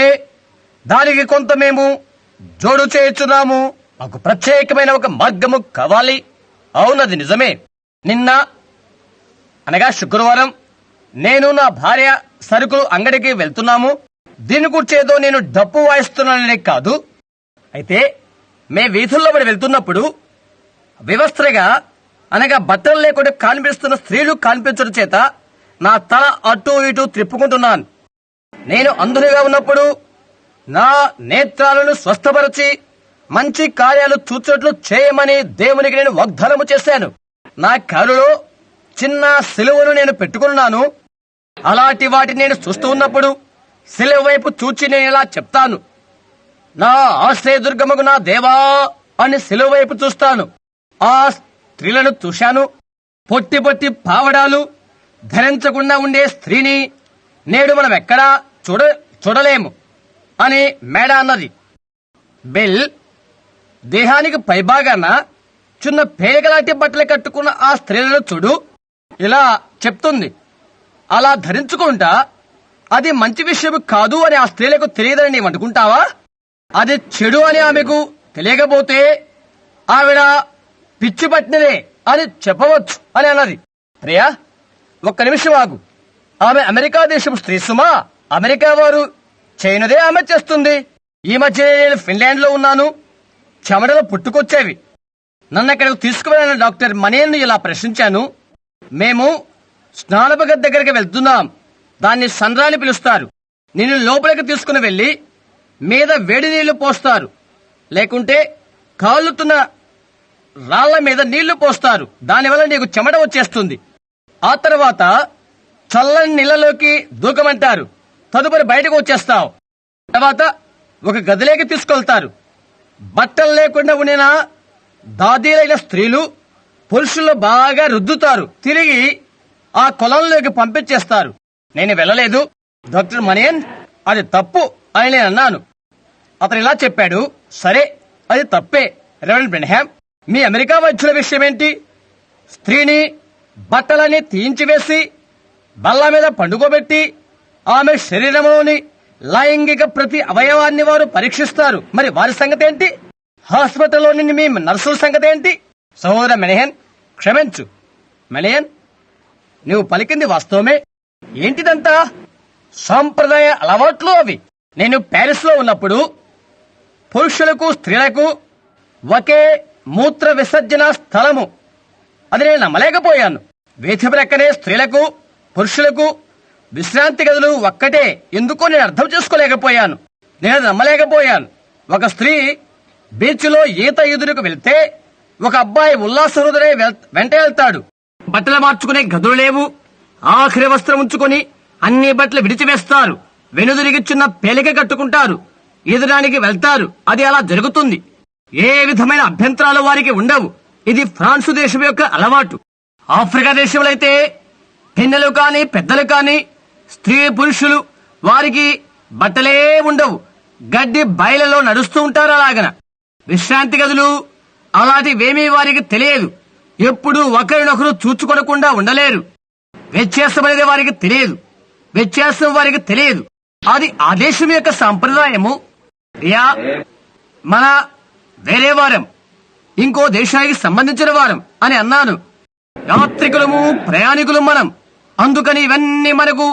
దానికి కొంత మేము జోడు చేయుచున్నాము. మాకు ప్రత్యేకమైన ఒక మార్గము కావాలి. అవునది నిజమే. నిన్న అనగా శుక్రవారం నేను నా భార్య సరుకులు అంగడికి వెళ్తున్నాము. దీని కూర్చేదో నేను డప్పు వాయిస్తున్నాననే కాదు. అయితే మే వీధుల్లో పడి వెళ్తున్నప్పుడు వివస్త్రగా అనగా బట్టలు లేకుండా కనిపిస్తున్న స్త్రీలు కనిపించడం చేత నా తల అటు ఇటు త్రిప్పుకుంటున్నాను. నేను అంధునిగా ఉన్నప్పుడు నా నేత్రాలను స్వస్థపరిచి మంచి కార్యాలు చూచేట్లు చేయమని దేవునికి నేను వాగ్దానము చేశాను. నా కారులో చిన్న సిలువను నేను పెట్టుకున్నాను. అలాంటి వాటిని నేను చూస్తూ ఉన్నప్పుడు సిలువ వైపు చూచి నేను ఇలా చెప్తాను, నా ఆశ్రయదుర్గముకు నా దేవా అని సిలువ వైపు చూస్తాను. ఆ స్త్రీలను చూశాను. పొట్టి పొట్టి పావడాలు ధరించకుండా ఉండే స్త్రీని నేడు మనం ఎక్కడా చూడలేము అని మేడ అన్నది. బెల్ దేహానికి పైభాగాన చిన్న పేగలాంటి బట్టలు కట్టుకున్న ఆ స్త్రీలను చూడు ఇలా చెప్తుంది. అలా ధరించుకుంటా అది మంచి విషయం కాదు అని ఆ స్త్రీలకు తెలియదని నీవు అనుకుంటావా? అది చెడు అని ఆమెకు తెలియకపోతే ఆవిడ పిచ్చి పట్టినదే అని చెప్పవచ్చు అని అన్నది. ప్రియా, ఒక్క నిమిషం ఆగు. ఆమె అమెరికా దేశపు స్త్రీ సుమా. అమెరికా వారు చేయనదే ఆమె చేస్తుంది. ఈ మధ్య నేను ఫిన్లాండ్ లో ఉన్నాను. చెమటలు పుట్టుకొచ్చేవి. నన్ను అక్కడికి తీసుకువెళ్ళిన డాక్టర్ మనీయన్ను ఇలా ప్రశ్నించాను. మేము స్నానపు గది దగ్గరికి వెళ్తున్నాం. దాన్ని సంద్రాన్ని పిలుస్తారు. నిన్ను లోపలికి తీసుకుని వెళ్లి మీద వేడి నీళ్లు పోస్తారు, లేకుంటే కాలుతున్న రాళ్ల మీద నీళ్లు పోస్తారు. దానివల్ల నీకు చెమట వచ్చేస్తుంది. ఆ తర్వాత చల్లని నీళ్లలోకి దూకమంటారు. తదుపరి బయటకు వచ్చేస్తావు. తర్వాత ఒక గదిలోకి తీసుకెళ్తారు. బట్టలు లేకుండా ఉండిన దాదీలైన స్త్రీలు పురుషులు బాగా రుద్దుతారు. తిరిగి ఆ కొలంలోకి పంపించేస్తారు. నేను వెళ్ళలేదు డాక్టర్ మనీయన్, అది తప్పు అని నేను అన్నాను. అతను ఇలా చెప్పాడు, సరే అది తప్పే రెవరెండ్ బ్రెన్హామ్, మీ అమెరికా వైద్యుల విషయం ఏంటి? స్త్రీని బట్టలని తీయించివేసి బల్ల మీద పండుకోబెట్టి ఆమె శరీరంలోని లైంగిక ప్రతి అవయవాన్ని వారు పరీక్షిస్తారు. మరి వారి సంగతి ఏంటి? హాస్పిటల్లోని మీ నర్సుల సంగతి ఏంటి? సహోదర మెనహన్, క్షమించు మెనహన్, నువ్వు పలికింది వాస్తవమే. ఏంటిదంతా? సాంప్రదాయ అలవాట్లు అవి. నేను ప్యారిస్ లో ఉన్నప్పుడు పురుషులకు స్త్రీలకు ఒకే మూత్ర విసర్జన స్థలము, అది నేను నమ్మలేకపోయాను. వేది ప్రక్కనే స్త్రీలకు పురుషులకు విశ్రాంతి గదులు ఒక్కటే. ఎందుకో నేను అర్థం చేసుకోలేకపోయాను. నేను నమ్మలేకపోయాను. ఒక స్త్రీ బీచ్ లో ఈత ఎదురుకు వెళ్తే ఒక అబ్బాయి ఉల్లాస హృదయ వెంట వెళ్తాడు. బట్టలు మార్చుకునే గదులు లేవు. ఆఖరి వస్త్రం ఉంచుకొని అన్ని బట్టలు విడిచివేస్తారు. వెనుదిరిగి చిన్న పేలిక కట్టుకుంటారు. ఈదడానికి వెళ్తారు. అది అలా జరుగుతుంది. ఏ విధమైన అభ్యంతరాలు వారికి ఉండవు. ఇది ఫ్రాన్సు దేశం యొక్క అలవాటు. ఆఫ్రికా దేశంలో అయితే పిన్నెలు కాని పెద్దలు కాని స్త్రీ పురుషులు వారికి బట్టలే ఉండవు. గడ్డి బయలలో నడుస్తూ ఉంటారు. అలాగన విశ్రాంతి గదులు అలాంటివేమీ వారికి తెలియదు. ఎప్పుడు ఒకరినొకరు చూచుకొనకుండా ఉండలేరు. వ్యత్యాసం అనేది వారికి తెలియదు. వ్యత్యాసం వారికి తెలియదు. అది ఆ దేశం యొక్క సంప్రదాయము. మన వేరే వారం, ఇంకో దేశానికి సంబంధించిన వారం అని అన్నాను. యాత్రికులము ప్రయాణికులు మనం. అందుకని ఇవన్నీ మనకు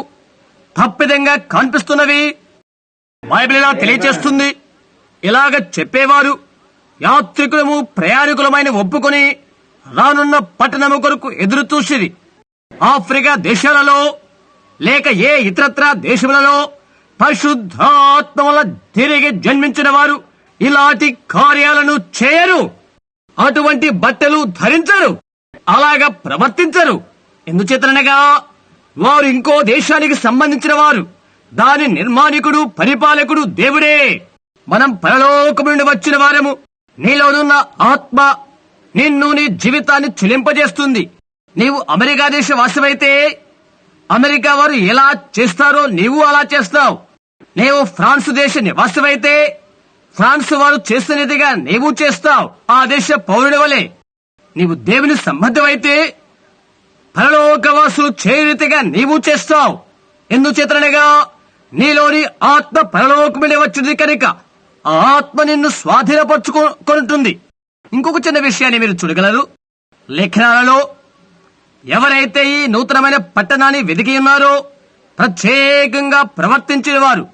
తప్పిదంగా కనిపిస్తున్నవి. బైబిల్ ఇలా తెలియచేస్తుంది. ఇలాగ చెప్పేవారు యాత్రికులము ప్రయాణికులమైన ఒప్పుకొని రానున్న పట్టణము కొరకు ఎదురు చూసిరి. ఆఫ్రికా దేశాలలో లేక ఏ ఇతరత్ర దేశములలో పరిశుద్ధాత్మ వల్ల తిరిగి జన్మించిన వారు ఇలాంటి కార్యాలను చేయరు. అటువంటి బట్టలు ధరించరు. అలాగా ప్రవర్తించరు. ఎందుచేతనగా వారు ఇంకో దేశానికి సంబంధించిన వారు. దాని నిర్మాణికుడు పరిపాలకుడు దేవుడే. మనం పరలోకము నుండి వచ్చిన వారము. నీలోనున్న ఆత్మ నిన్ను నీ జీవితాన్ని చెలింపజేస్తుంది. నీవు అమెరికా దేశ వాసమైతే అమెరికా వారు ఎలా చేస్తారో నీవు అలా చేస్తావు. నీవు ఫ్రాన్స్ దేశ నివాసమైతే ఫ్రాన్స్ వారు చేస్తున్నదిగా నీవు చేస్తావు. ఆ దేశ పౌరుడి వలె. నీవు దేవుని సంబంధమైతే పరలోకవాసులు చేయరీతిగా నీవు చేస్తావు. ఎందుచేతనగా నీలోని ఆత్మ పరలోకమునే వచ్చింది కనుక ఆ ఆత్మ నిన్ను స్వాధీనపరుచుకుంటుంది. ఇంకొక చిన్న విషయాన్ని మీరు చూడగలరు. లేఖనాలలో ఎవరైతే ఈ నూతనమైన పట్టణాన్ని వెతికి ఉన్నారో ప్రత్యేకంగా ప్రవర్తించిన వారు,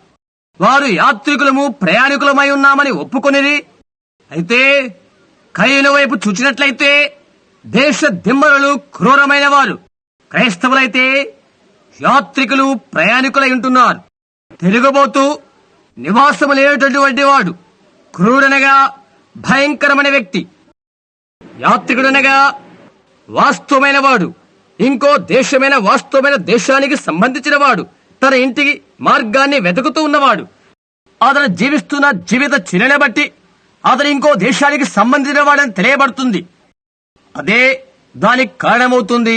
వారు యాత్రికులము ప్రయాణికులమై ఉన్నామని ఒప్పుకొనిరి. అయితే కయీను వైపు చూచినట్లయితే దేశ దిమ్మరులు క్రూరమైన వారు. క్రైస్తవులైతే యాత్రికులు ప్రయాణికులై ఉంటున్నారు. తిరుగుబోతూ నివాసము లేనటువంటి వాడు క్రూరనగా భయంకరమైన వ్యక్తి. యాత్రికుడనగా వాస్తవమైన వాడు, ఇంకో దేశమైన వాస్తవమైన దేశానికి సంబంధించిన వాడు, తన ఇంటికి మార్గాన్ని వెతుకుతూ ఉన్నవాడు. అతను జీవిస్తున్న జీవిత చిరని బట్టి అతను ఇంకో దేశానికి సంబంధించిన వాడని తెలియబడుతుంది. అదే దానికి కారణమవుతుంది.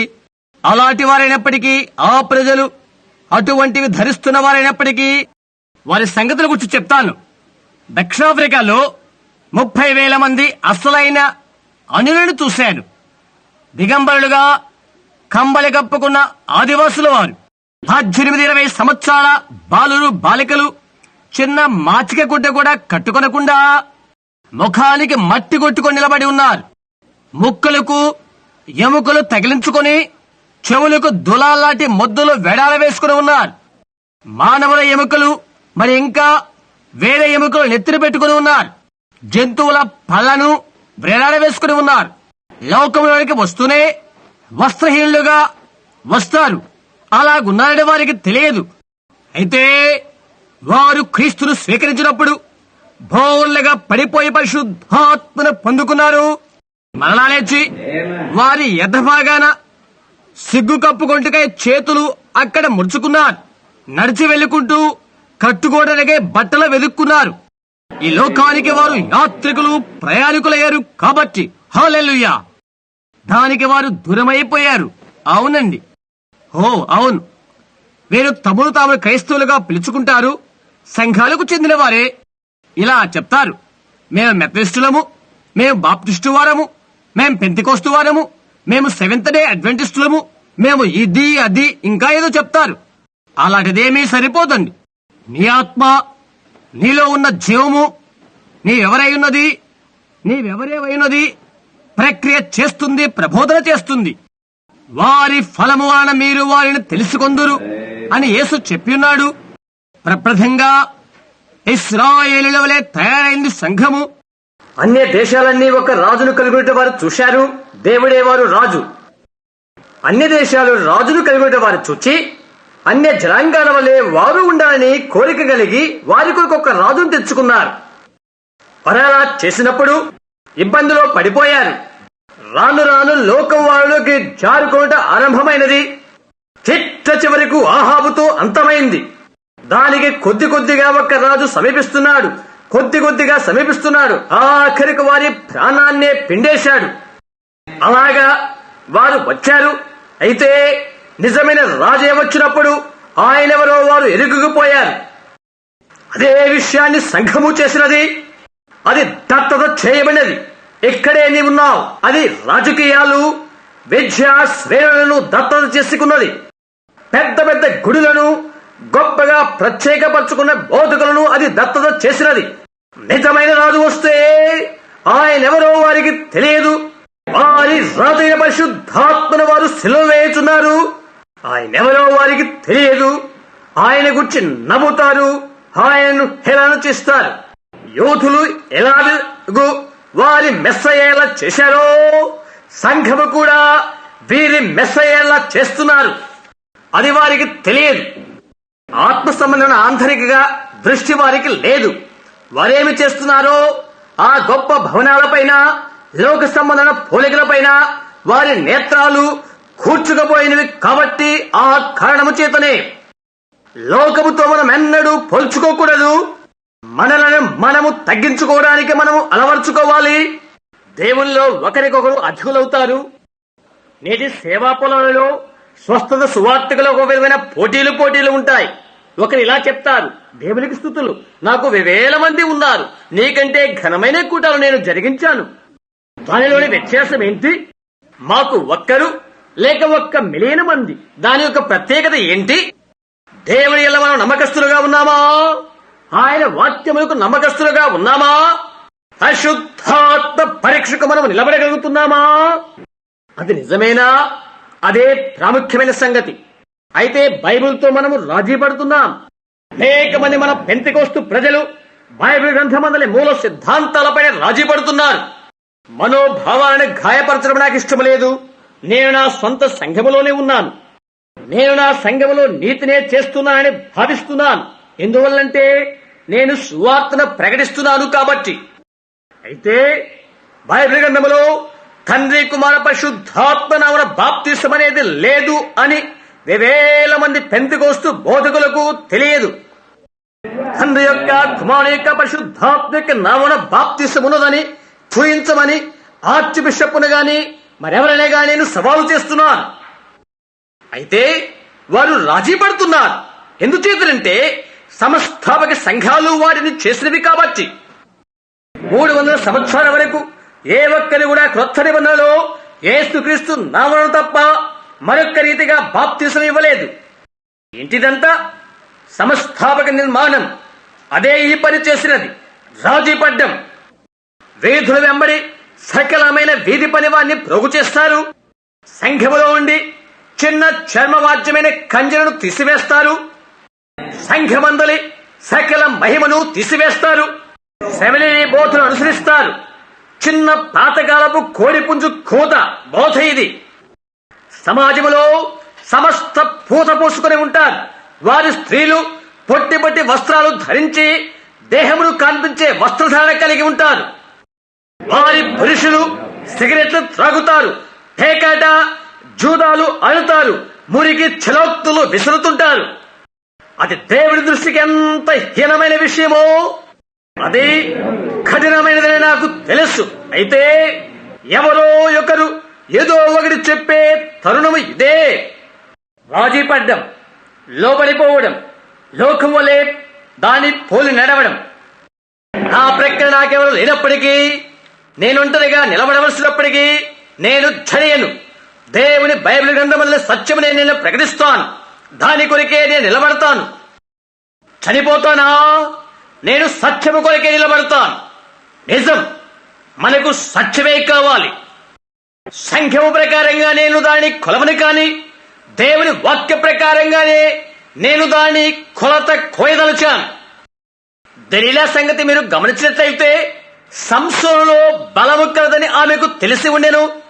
అలాంటి వారైనప్పటికీ ఆ ప్రజలు అటువంటివి ధరిస్తున్న వారైనప్పటికీ వారి సంగతుల గురించి చెప్తాను. దక్షిణాఫ్రికాలో 30,000 మంది అసలైన అనులను చూశాను. దిగంబరులుగా కంబలి కప్పుకున్న ఆదివాసుల వారు 18-20 సంవత్సరాల బాలురు బాలికలు చిన్న మాచిక గుడ్డ కూడా కట్టుకొనకుండా ముఖానికి మట్టి కొట్టుకొని నిలబడి ఉన్నారు. ముక్కలకు ఎముకలు తగిలించుకొని చెవులకు దులాలాంటి మొద్దులు వెడాల వేసుకుని ఉన్నారు. మానవుల ఎముకలు మరి ఇంకా వేరే ఎముకలు నెత్తిన పెట్టుకుని ఉన్నారు. జంతువుల పళ్లను వేలాడ వేసుకుని ఉన్నారు. లోకంలోనికి వస్తూనే వస్త్రహీనులుగా వస్తారు. అలాగున్నారని వారికి తెలియదు. అయితే వారు క్రీస్తును స్వీకరించినప్పుడు బోళ్ళగా పడిపోయి పరిశుద్ధాత్మను పొందుకున్నారు. మరలా లేచి వారి యథభాగాన సిగ్గు కప్పుకొంటుకై చేతులు అక్కడ ముడుచుకున్నారు. నడిచి వెళ్లుకుంటూ కట్టుకోవడానికే బట్టలు వెదుక్కున్నారు. ఈ లోకానికి వారు యాత్రికులు, ప్రయాణికులయ్యారు కాబట్టి హల్లెలూయా, దానికి వారు దూరమైపోయారు. అవునండి, అవును, వీరు తమను తాము క్రైస్తవులుగా పిలుచుకుంటారు. సంఘాలకు చెందిన వారే ఇలా చెప్తారు, మేము మెథడిస్టులము, మేము బాప్టిస్టు వారము, మేము పెంతెకోస్తు వారము, మేము సెవెంత్ డే అడ్వెంటిస్టులము, మేము ఇది అది ఇంకా ఏదో చెప్తారు. అలాంటిదేమీ సరిపోదండి. నీ ఆత్మ, నీలో ఉన్న జీవము, నీవెవరేవైనది ప్రక్రియ చేస్తుంది, ప్రబోధన చేస్తుంది. వారి ఫలము వలన మీరు వారిని తెలుసుకొందురు అని యేసు చెప్పిన్నాడు. ప్రప్రథంగా ఇశ్రాయేలీయుల వలె తయారైంది సంఘము. అన్య దేశాలన్నీ ఒక రాజును కలిగిన వారు చూశారు. దేవుడే వారు రాజు. అన్య దేశాలు రాజును కలిగిన వారు చూచి అన్య జనాంగాల వలె వారు ఉండాలని కోరిక కలిగి వారి కొరకు ఒక రాజును తెచ్చుకున్నారు. అలా చేసినప్పుడు ఇబ్బందిలో పడిపోయారు. రాను రాను లోకం వాళ్ళకి జారుకోవట ఆరంభమైనది. చిట్ట చివరకు ఆహాబుతో అంతమైంది. దానికి కొద్ది కొద్దిగా ఒక రాజు సమీపిస్తున్నాడు. కొద్ది కొద్దిగా సమీపిస్తున్నాడు. ఆఖరికి వారి ప్రాణాన్నే పిండేశాడు. అలాగా వారు వచ్చారు. అయితే నిజమైన రాజే వచ్చినప్పుడు ఆయనెవరో వారు ఎరుగుకుపోయారు. అదే విషయాన్ని సంఘము చేసినది. అది దత్తత చేయబడినది. ఇక్కడే నీవున్నావు. అది రాజకీయాలు, విద్య శ్రేణులను దత్తత చేసుకున్నది. పెద్ద పెద్ద గుడులను, గొప్పగా ప్రత్యేకపరచుకున్న బోధకులను అది దత్తత చేసినది. నిజమైన రాజు వస్తే ఆయనెవరో వారికి తెలియదు. వారి రాజైన పరిశుద్ధాత్మను వారు సిలువ వేయుచున్నారు. ఆయనెవరో వారికి తెలియదు. ఆయన గురించి నమ్ముతారు, ఆయనను హేళన చేస్తారు. యోధులు ఎలాగూ వారి మెస్సయ్యేలా చేశారో సంఘము కూడా వీరి మెస్సయ్యేలా చేస్తున్నారు. అది వారికి తెలియదు. ఆత్మ సంబంధమైన ఆంతరికగా దృష్టి వారికి లేదు. వారేమి చేస్తున్నారో ఆ గొప్ప భవనాలపైన, లోక సంబంధమైన పోలికలపైన వారి నేత్రాలు కూర్చుకుపోయినవి. కాబట్టి ఆ కారణము చేతనే లోకముతో మనం ఎన్నడూ పోల్చుకోకూడదు. మనలను మనము తగ్గించుకోవడానికి మనము అలవర్చుకోవాలి. దేవుల్లో ఒకరికొకరు అధికులవుతారు. నేటి సేవా పొలాలలో స్వస్థత సువార్తకులు ఒక విధమైన పోటీలు ఉంటాయి. ఒకరు ఇలా చెప్తారు, దేవునికి స్తుతులు, నాకు 1000 మంది ఉన్నారు, నీకంటే ఘనమైన కూటాలు నేను జరిగించాను. దానిలోని వ్యత్యాసం ఏంటి? మాకు ఒక్కరు లేక 1 మిలియన్ మంది. దాని యొక్క ప్రత్యేకత ఏంటి? దేవుని యందు మనం నమ్మకస్తులుగా ఉన్నామా? ఆయన వాక్యములకు నమ్మకస్తులుగా ఉన్నామా? పరిశుద్ధాత్మ పరీక్షకు మనం నిలబడగలుగుతున్నామా? అది నిజమేనా? అదే ప్రాముఖ్యమైన సంగతి. అయితే బైబిల్తో మనము రాజీ పడుతున్నాం. అనేక మంది మన పెంతెకోస్తు ప్రజలు బైబిల్ గ్రంథమందలి మూల సిద్ధాంతాలపైన రాజీ పడుతున్నారు. మనోభావాలను గాయపరచడం నాకు ఇష్టం లేదు. నేను నా సొంత సంఘములోనే ఉన్నాను. నేను నా సంఘములో నీతినే చేస్తున్నానని భావిస్తున్నాను. ఎందువల్లంటే నేను సువార్తను ప్రకటిస్తున్నాను కాబట్టి. అయితే బైబిల్ గ్రంథములో తండ్రి కుమార పరిశుద్ధాత్మ నామమున బాప్తిసం అనేది లేదు అని 1000 మంది పెంతెకోస్తు బోధకులకు తెలియదు. తండ్రి యొక్క, కుమారుని యొక్క, పరిశుద్ధాత్మ యొక్క నామమున బాప్తిసం ఉన్నదని చూయించమని ఆర్చ్ బిషప్ను గాని మరెవరైనా గాని నేను సవాలు చేస్తున్నాను. అయితే వారు రాజీ పడుతున్నారు. ఎందుచేతంటే సంస్థాపక సంఘాలు వాటిని చేసినవి కాబట్టి. 300 సంవత్సరాల వరకు ఏ ఒక్కరి కూడా క్రొత్త నిబంధనలో యేసుక్రీస్తు నామమున తప్ప మరొక్క రీతిగా బాప్తిసం ఇవ్వలేదు. ఏంటిదంతా? సంస్థాపక నిర్మాణం. అదే ఈ పని చేసినది. రాజీపడ్డం. వీధుల వెంబడి సకలమైన వీధి పని వారిని ప్రోగు చేస్తారు. సంఘములో ఉండి చిన్న చర్మవాద్యమైన కంజలను తీసివేస్తారు. సంఘమందలి సకల మహిమను తీసివేస్తారు. శబరి బోధను అనుసరిస్తారు. చిన్న పాతకాలపు కోడిపుంజు కోత బోధ ఇది. సమాజంలో సమస్త పూత పోసుకుని ఉంటారు. వారి స్త్రీలు పొట్టి పొట్టి వస్త్రాలు ధరించి దేహమును కనిపించే వస్త్రధారణ కలిగి ఉంటారు. వారి పురుషులు సిగరెట్లు త్రాగుతారు. పేకాట జూదాలు ఆడుతారు. మురికి చలోక్తులు విసురుతుంటారు. అది దేవుడి దృష్టికి ఎంత హీనమైన విషయమో అది కఠినమైనదని నాకు తెలుసు. అయితే ఎవరో ఒకరు ఏదో ఒకటి చెప్పే తరుణము ఇదే. రాజీ పడ్డం, లోబడిపోవడం, లోకం వలె దాని పోలి నడవడం. నా ప్రక్కన నాకెవరు లేనప్పటికీ, నేనొంటరిగా నిలబడవలసినప్పటికీ నేను ఝరియను. దేవుని బైబిల్ గ్రంథముల సత్యము నేను ప్రకటిస్తాను. దాని కొరికే నేను నిలబడతాను. చనిపోతానా? నేను సత్యము కొరికే నిలబడతాను. నిజం, మనకు సత్యమే కావాలి. సంఖ్యము ప్రకారంగా నేను దాన్ని కొలవని కాని, దేవుని వాక్య ప్రకారంగానే నేను దాన్ని కొలత కోయదలిచాను. దెలీలా సంగతి మీరు గమనించినట్లయితే సంసోనులో బలము కలదని ఆమెకు తెలిసి ఉండెను.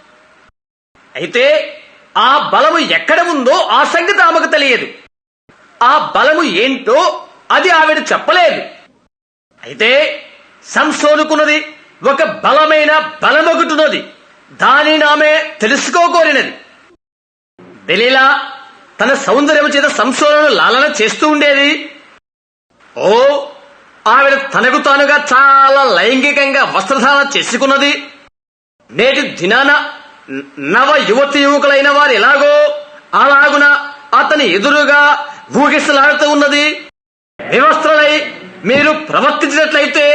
అయితే ఆ బలము ఎక్కడ ఉందో ఆ సంగతి ఆమెకు తెలియదు. ఆ బలము ఏంటో అది ఆవిడ చెప్పలేదు. అయితే సంసోనుకున్నది ఒక బలమైన బలమొకటున్నది. దానిని ఆమె తెలుసుకోకోరినది. దెలీలా తన సౌందర్యం చేత సంసోనును లాలన చేస్తూ ఉండేది. ఆవిడ తనకు తానుగా చాలా లైంగికంగా వస్త్రధారణ చేసుకున్నది. నేటి దినాన నవ యువతి యువకులైన వారు ఎలాగో అలాగున అతని ఎదురుగా ఊగిసలాడుతూ ఉన్నది. వివస్త్రలై మీరు ప్రవర్తించినట్లయితే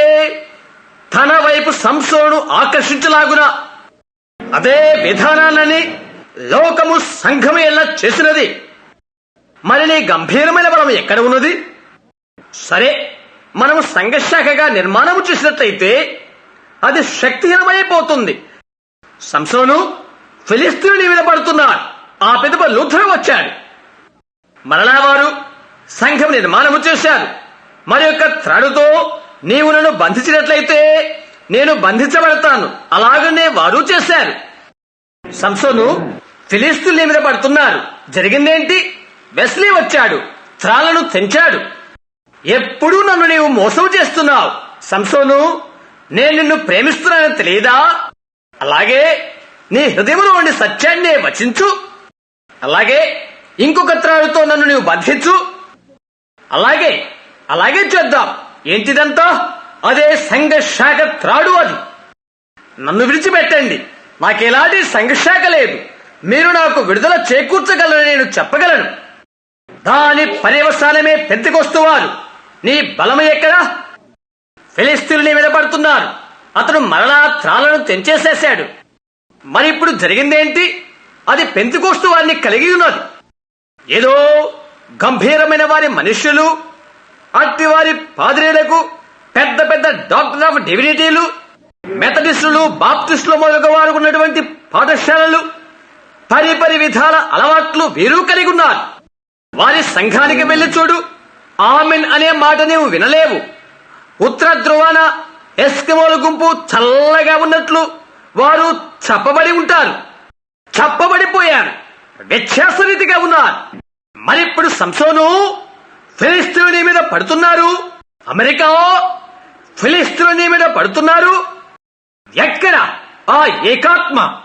తన వైపు సంసోను ఆకర్షించలాగున అదే విధానాన్ని లోకము సంఘము ఎలా చేసినది. మరి నీ గంభీరమైన బలం ఎక్కడ ఉన్నది? సరే, మనము సంఘశాఖగా నిర్మాణము చేసినట్లయితే అది శక్తిహీనమైపోతుంది. సంసోను ఫిలిస్తీయుని మీద పడుతున్నాడు. ఆ పిదప లూథరు వచ్చాడు. మరలా వారు సంఘం నిర్మాణము చేశారు. మరి యొక్క త్రాడుతో నీవు నన్ను బంధించినట్లయితే నేను బంధించబడతాను. అలాగనే వారు చేశారు. సంసోను ఫిలిస్తీయుల మీద పడుతున్నారు. జరిగిందేంటి? వెస్లీ వచ్చాడు, త్రాళ్లను తెంచాడు. ఎప్పుడూ నన్ను నీవు మోసం చేస్తున్నావు సంసోను, నేను నిన్ను ప్రేమిస్తున్నానని తెలియదా? అలాగే నీ హృదయంలో ఉండి సత్యాన్ని వచించు. అలాగే ఇంకొక త్రాడుతో నన్ను నీవు బంధించు. అలాగే చేద్దాం. ఏంటిదంతా? అదే సంఘ శాఖ త్రాడు. అది నన్ను విడిచిపెట్టండి. నాకెలాంటి సంఘశాఖ లేదు. మీరు నాకు విడుదల చేకూర్చగలరని నేను చెప్పగలను. దాని పర్యవసానమే పెంతెకొస్తువారు. నీ బలము ఎక్కడా? ఫిలిస్తీయులు మీద పడుతున్నారు. అతను మరలా త్రాళ్లను తెంచేసేశాడు. మరి ఇప్పుడు జరిగిందేంటి? అది పెంతెకొస్తు వారిని కలిగి ఉన్నది. ఏదో గంభీరమైన వారి మనుష్యులు, అట్టి వారి పాద్రీలకు, పెద్ద పెద్ద డాక్టర్ ఆఫ్ డివినిటీలు, మెథడిస్టులు, బాప్టిస్టులు మొదలుగా వారు ఉన్నటువంటి పాఠశాలలు, పరిపరి విధాల అలవాట్లు వీరు కలిగి ఉన్నారు. వారి సంఘానికి వెళ్లి చూడు. ఆమెన్ అనే మాట నీవు వినలేవు. ఉత్తర ధ్రువాన ఎస్కిమోల గుంపు చల్లగా ఉన్నట్లు వారు చప్పబడి ఉంటారు. చప్పబడిపోయారు. వ్యత్యాస రీతిగా ఉన్నారు. మరిప్పుడు సంసోను ఫిలిస్తీయుని మీద పడుతున్నారు. అమెరికా ఫిలిస్తీయుని మీద పడుతున్నారు. ఎక్కడ ఆ ఏకాత్మ?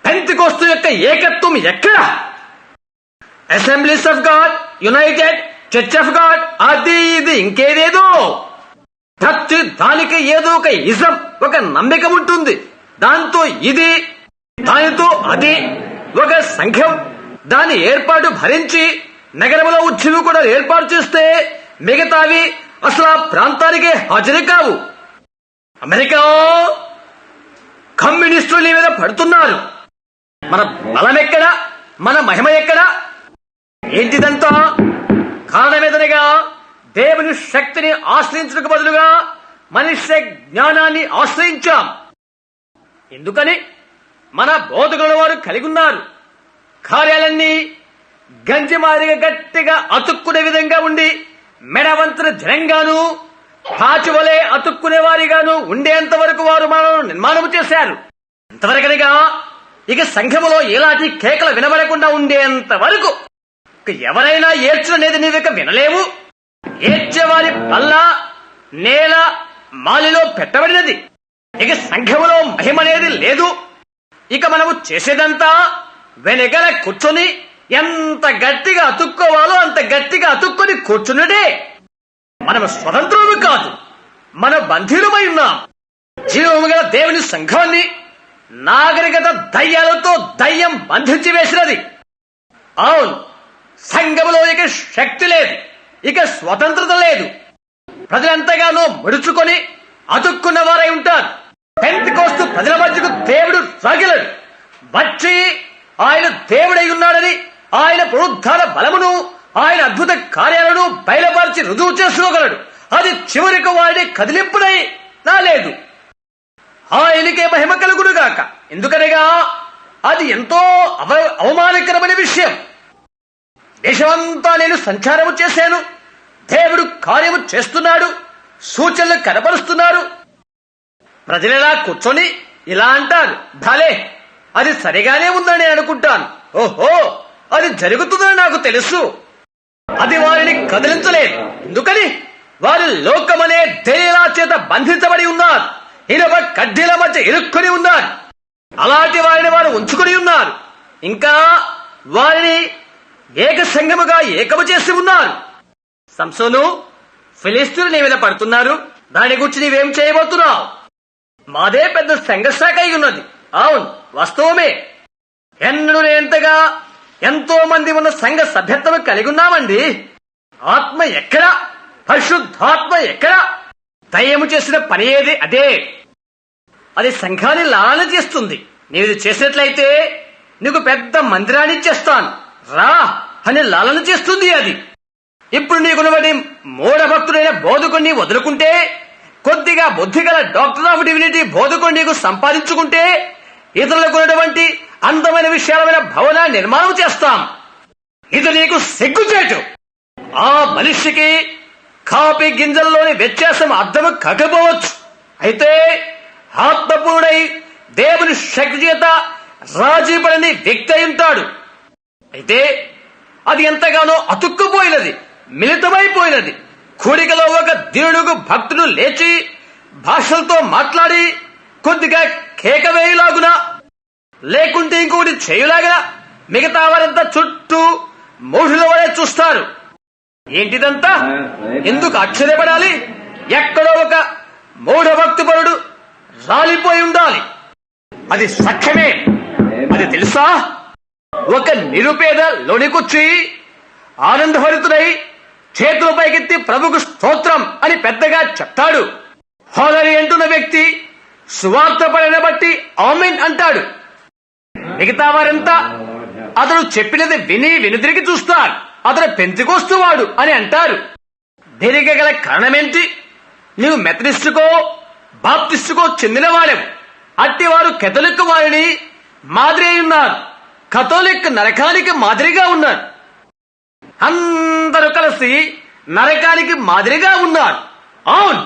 పెంతెకొస్తు యొక్క ఏకత్వం ఎక్కడ? Assemblies of God, United church of God, అది ఇది ఇంకేదేదో. ప్రతి దానికి ఏదో ఒక ఇజం, ఒక నమ్మకం ఉంటుంది. దాంతో ఇది, దానితో అది. ఒక సంఘం దాని ఏర్పాటు భరించి నగరంలో ఉద్యమం కూడా ఏర్పాటు చేస్తే మిగతావి అసలు ఆ ప్రాంతానికి హాజరు కావు. అమెరికా కమ్యూనిస్టుల మీద పడుతున్నారు. మన బలం ఎక్కడా? మన మహిమ ఎక్కడా? ఏంటిదంతా? కారణమేదనగా దేవుని శక్తిని ఆశ్రయించడానికి బదులుగా మనుష్య జ్ఞానాన్ని ఆశ్రయించాం. ఎందుకని? మన బోధకుల వారు కలిగి ఉన్నారు. కార్యాలన్నీ గంజిమారిగా గట్టిగా అతుక్కునే విధంగా ఉండి మెడవంతున జనంగాను కాచువలే అతుక్కునే వారిగాను ఉండేంత వరకు వారు మనను నిర్మాణం చేశారు. ఇంతవరకనిగా ఇక సంఘములో ఎలాంటి కేకలు వినబడకుండా ఉండేంత వరకు ఎవరైనా ఏడ్చునేది నీవిక వినలేవు. ఏడ్చేవారి బల్ల నేల మాలిలో పెట్టబడినది. ఇక సంఘములో మహిమనేది లేదు. ఇక మనము చేసేదంతా వెనకల కూర్చొని ఎంత గట్టిగా అతుక్కోవాలో అంత గట్టిగా అతుక్కొని కూర్చున్నదే. మనము స్వతంత్రులు కాదు, మన బంధీలమై ఉన్నాం. జీవము గల దేవుని సంఘాన్ని నాగరికత దయ్యాలతో దయ్యం బంధించి వేసినది. అవును, సంఘములో ఇక శక్తి లేదు, ఇక స్వతంత్రత లేదు. ప్రజలంతగానో ముడుచుకొని అతుక్కున్న వారై ఉంటారు. పెంతెకోస్తు ప్రజల మధ్యకు దేవుడు రాగలడు. వచ్చి ఆయన దేవుడై ఉన్నాడని, ఆయన పునరుద్ధార బలమును, ఆయన అద్భుత కార్యాలను బయలుపరిచి రుజువు చేసుకోగలడు. అది చివరికి వాడి కదిలింపునై రాలేదు. ఆయనకే మహిమ కలుగునుగాక. ఎందుకనగా అది ఎంతో అవమానకరమైన విషయం. దేశమంతా నేను సంచారము చేశాను. దేవుడు కార్యము చేస్తున్నాడు, సూచనలు కనపరుస్తున్నాడు. ప్రజలలా కూర్చొని ఇలా అంటారు, భలే అది సరిగానే ఉందని అనుకుంటాను. ఓహో, అది జరుగుతుందని నాకు తెలుసు. అది వారిని కదిలించలేదు. ఎందుకని? వారు లోకమనే దేనిలా చేత బంధించబడి ఉన్నారు. ఇనప కడ్డీల మధ్య ఇరుక్కుని ఉన్నారు. అలాంటి వారిని వారు ఉంచుకుని ఉన్నారు. ఇంకా వారిని ఏక సంఘముగా ఏకము చేసి ఉన్నారు. సంసోను, ఫిలిస్తీయులు నీ మీద పడుతున్నారు, దాని గురించి నీవేం చేయబోతున్నావు? మాదే పెద్ద సంఘ శాఖ అయి ఉన్నది. అవును, వాస్తవమే. ఎన్నడూ ఎంతగా ఎంతో మంది ఉన్న సంఘ సభ్యత్వం కలిగి ఉన్నామండి. ఆత్మ ఎక్కడా? పరిశుద్ధాత్మ ఎక్కడా? దయ్యము చేసిన పని ఏది? అదే. అది సంఘాన్ని లాలన చేస్తుంది. నీవు ఇది చేసినట్లయితే నీకు పెద్ద మందిరాన్ని ఇచ్చేస్తాను రా అని లాలన చేస్తుంది అది. ఇప్పుడు నీకున్నవాడి మూఢభక్తుడైన బోధకుడిని వదులుకుంటే, కొద్దిగా బుద్ధిగల డాక్టర్ ఆఫ్ డివినిటీ బోధకుడు నీకు సంపాదించుకుంటే, ఇతరులకు ఉన్నటువంటి అందమైన విశాలమైన భవన నిర్మాణం చేస్తాం. ఇది నీకు సిగ్గుచేటు. ఆ మనిషికి కాపీ గింజల్లోని వ్యత్యాసం అర్థము కాకపోవచ్చు. అయితే ఆత్మపూర్ణై దేవుని శక్తి చేత రాజీ పడని వ్యక్తి అయి ఉంటాడు. అయితే అది ఎంతగానో అతుక్కుపోయినది, మిళితమైపోయినది. కూడికలో ఒక దీనుడుకు భక్తుడు లేచి భాషలతో మాట్లాడి కొద్దిగా కేక వేయులాగునా, లేకుంటే ఇంకొకటి చేయులాగా మిగతా వారంతా చుట్టూ మూఢుల వలె చూస్తారు. ఏంటిదంతా? ఎందుకు ఆశ్చర్యపడాలి? ఎక్కడో ఒక మూఢభక్తిపరుడు రాలిపోయి ఉండాలి. అది సత్యమే. అది తెలుసా? ఒక నిరుపేద లోనికొచ్చి ఆనందభరితుడై చేతుల పైకెత్తి ప్రభుకు స్తోత్రం అని పెద్దగా చెప్తాడు. హోదరి అంటున్న వ్యక్తి సువార్త పడిన బట్టి ఆమెన్ అంటాడు. మిగతా వారంతా అతడు చెప్పినది విని వెనుదిరిగి చూస్తారు. అతడు పెంతెకోస్తువాడు అని అంటారు. దీనికి గల కారణమేంటి? నీవు మెథడిస్టుకో బాప్టిస్టుకో చెందిన వాడెవు. అట్టివారు కేథలిక్ వారిని మాదిరి అయి ఉన్నారు. కథోలిక్ నరకానికి మాదిరిగా ఉన్నారు. అందరూ కలిసి నరకానికి మాదిరిగా ఉన్నారు. అవును,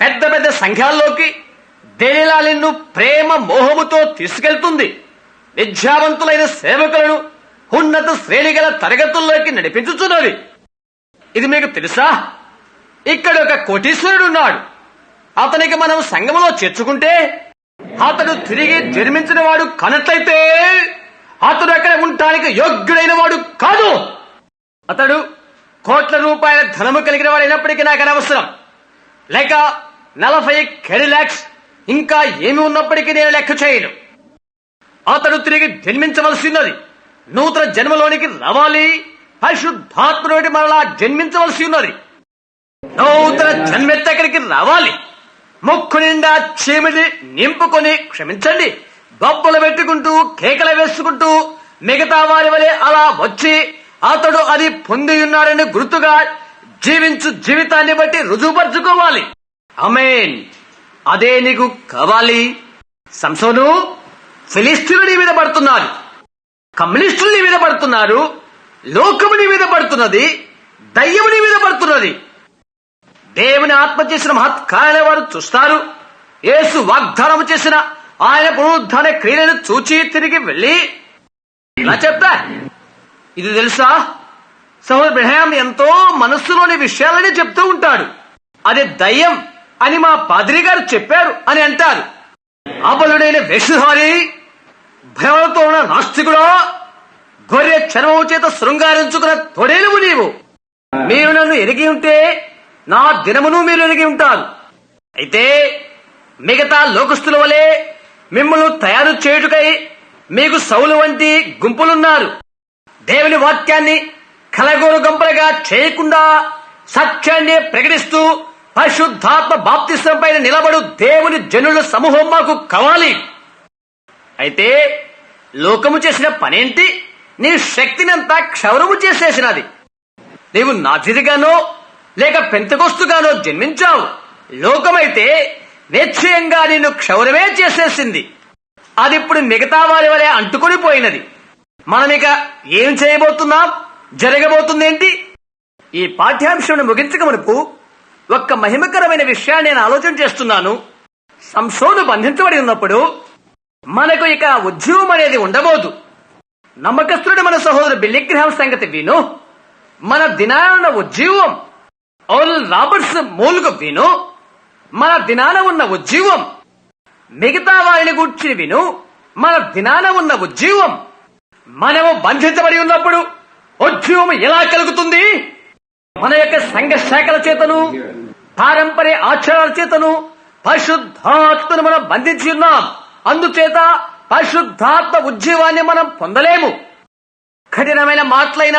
పెద్ద పెద్ద సంఘాల్లోకి దేనిలా నిన్ను ప్రేమ మోహముతో తీసుకెళ్తుంది. విద్యావంతులైన సేవకులను ఉన్నత శ్రేణి గల తరగతుల్లోకి నడిపించుచున్నది. ఇది మీకు తెలుసా? ఇక్కడ ఒక కోటీశ్వరుడు ఉన్నాడు. అతనికి మనం సంఘములో చేర్చుకుంటే అతడు తిరిగి జన్మించిన వాడు కానట్లయితే అతడు అక్కడ ఉండటానికి యోగ్యుడైన వాడు కాదు. అతడు కోట్ల రూపాయల ధనము కలిగిన వాడైనప్పటికీ నాకు అనవసరం. లేక 40 కెడిలాక్స్ ఇంకా ఏమి ఉన్నప్పటికీ నేను లెక్క చేయను. అతడు తిరిగి జన్మించవలసినది. నూతన జన్మలోనికి రావాలి. పరిశుద్ధాత్మలోని మరలా జన్మించవలసి ఉన్నది. నూతన జన్మెత్తక్కడికి రావాలి. ముక్కు నిండా చీమిడి నింపుకొని, క్షమించండి, గొప్పలు పెట్టుకుంటూ కేకలు వేసుకుంటూ మిగతా వారి వలె అలా వచ్చి అతడు అది పొంది ఉన్నాడని గుర్తుగా జీవించు జీవితాన్ని బట్టి రుజువుపరుచుకోవాలి. ఆమేన్. అదే నీకు కావాలి. సంసోను, ఫిలిష్తీయులు నీ మీద పడుతున్నారు, కమ్యూనిస్టులు నీ మీద పడుతున్నారు, లోకము నీ మీద పడుతున్నది, దయ్యము నీ మీద పడుతున్నది. దేవుని ఆత్మ చేసిన మహత్కార్యాల వారు చూస్తారు. యేసు వాగ్దానము చేసిన ఆయన పునరుద్ధాన క్రియలను చూచి తిరిగి వెళ్లి ఇలా చెప్తా, ఇది తెలుసా సహోదరు బ్రహ్యాం ఎంతో మనస్సులోని విషయాలని చెప్తూ ఉంటాడు. అది దయ్యం అని మా పాద్రి గారు చెప్పారు అని అంటారు. అబలుడైన వేషధారి, భయంతో ఉన్న నాస్తికుడా, గొర్రె చర్మము చేత శృంగారించుకున్న తొడేలువు నీవు. మీరు నన్ను ఎరిగి ఉంటే నా దినమును మీరు ఎరిగి ఉంటారు. అయితే మిగతా లోకస్తుల వలె మిమ్మల్ని తయారు చేయుటకై మీకు సౌలు వంటి గుంపులున్నారు. దేవుని వాక్యాన్ని కలగోరు గంపలుగా చేయకుండా సత్యాన్ని ప్రకటిస్తూ పరిశుద్ధాత్మ బాప్తిసం పైన నిలబడు దేవుని జనుల సమూహం మాకు కావాలి. అయితే లోకము చేసిన పనేంటి? నీ శక్తిని అంతా క్షౌరము చేసేసినది. నీవు నాజిరిగానో లేక పెంతెకొస్తుగానో జన్మించావు. లోకమైతే నిశ్చయంగా నిన్ను క్షౌరమే చేసేసింది. అది ఇప్పుడు మిగతా వారి వలె అంటుకుని పోయినది. మనమిక ఏం చేయబోతున్నాం? జరగబోతుందేంటి? ఈ పాఠ్యాంశం ముగించక మునుపు ఒక్క మహిమకరమైన విషయాన్ని నేను ఆలోచన చేస్తున్నాను. సంసోను బంధించబడి ఉన్నప్పుడు మనకు ఇక ఉద్యమం అనేది ఉండబోదు. నమ్మకస్తుడు మన సహోదరు బిల్లీ గ్రహాం సంగతి విను. మన దినాన ఉజ్జీవం ఓల్ రాబర్ట్స్ మూలుగు విను. మన దినాన ఉన్న ఉజ్జీవం మిగతా వారిని గూర్చి విను. మన దినాన ఉన్న ఉజ్జీవం మనము బంధించబడి ఉన్నప్పుడు ఉజ్జీవం ఎలా కలుగుతుంది? మన యొక్క సంఘ శాఖల చేతను, పారంపర్య ఆచారాల చేతను పరిశుద్ధాత్మను మనం బంధించి ఉన్నాం. అందుచేత పరిశుద్ధాత్మ ఉజ్జీవాన్ని మనం పొందలేము. కఠినమైన మాటలైన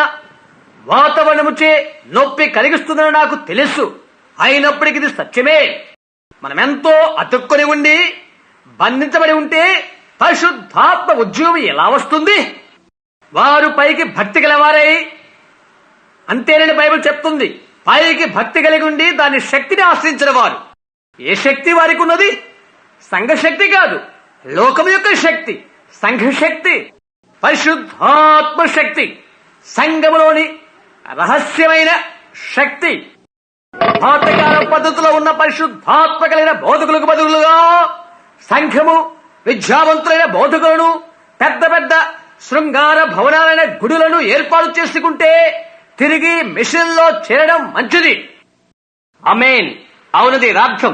వాతావరణముచే నొప్పి కలిగిస్తుందని నాకు తెలుసు. అయినప్పటికీ ఇది సత్యమే. మనమెంతో అతుక్కొని ఉండి బంధించబడి ఉంటే పరిశుద్ధాత్మ ఉజ్జీవం ఎలా వస్తుంది? వారు పైకి భక్తి గలవారై, అంతేనని బైబిల్ చెప్తుంది, పైకి భక్తి కలిగి ఉండి దాని శక్తిని ఆశ్రయించిన వారు. ఏ శక్తి వారికి ఉన్నది? సంఘ శక్తి కాదు, లోకం యొక్క శక్తి, సంఘ శక్తి, పరిశుద్ధాత్మ శక్తి, సంఘములోని రహస్యమైన శక్తి. పాతకాల పద్ధతిలో ఉన్న పరిశుద్ధాత్మ కలిగిన బోధకులకు బదులుగా సంఘము విద్యావంతులైన బోధకులను, పెద్ద పెద్ద శృంగార భవనాలైన గుడులను ఏర్పాటు చేసుకుంటే తిరిగి మిషన్ లో చేరడం మంచిది. ఆమేన్. అవునది రార్థం.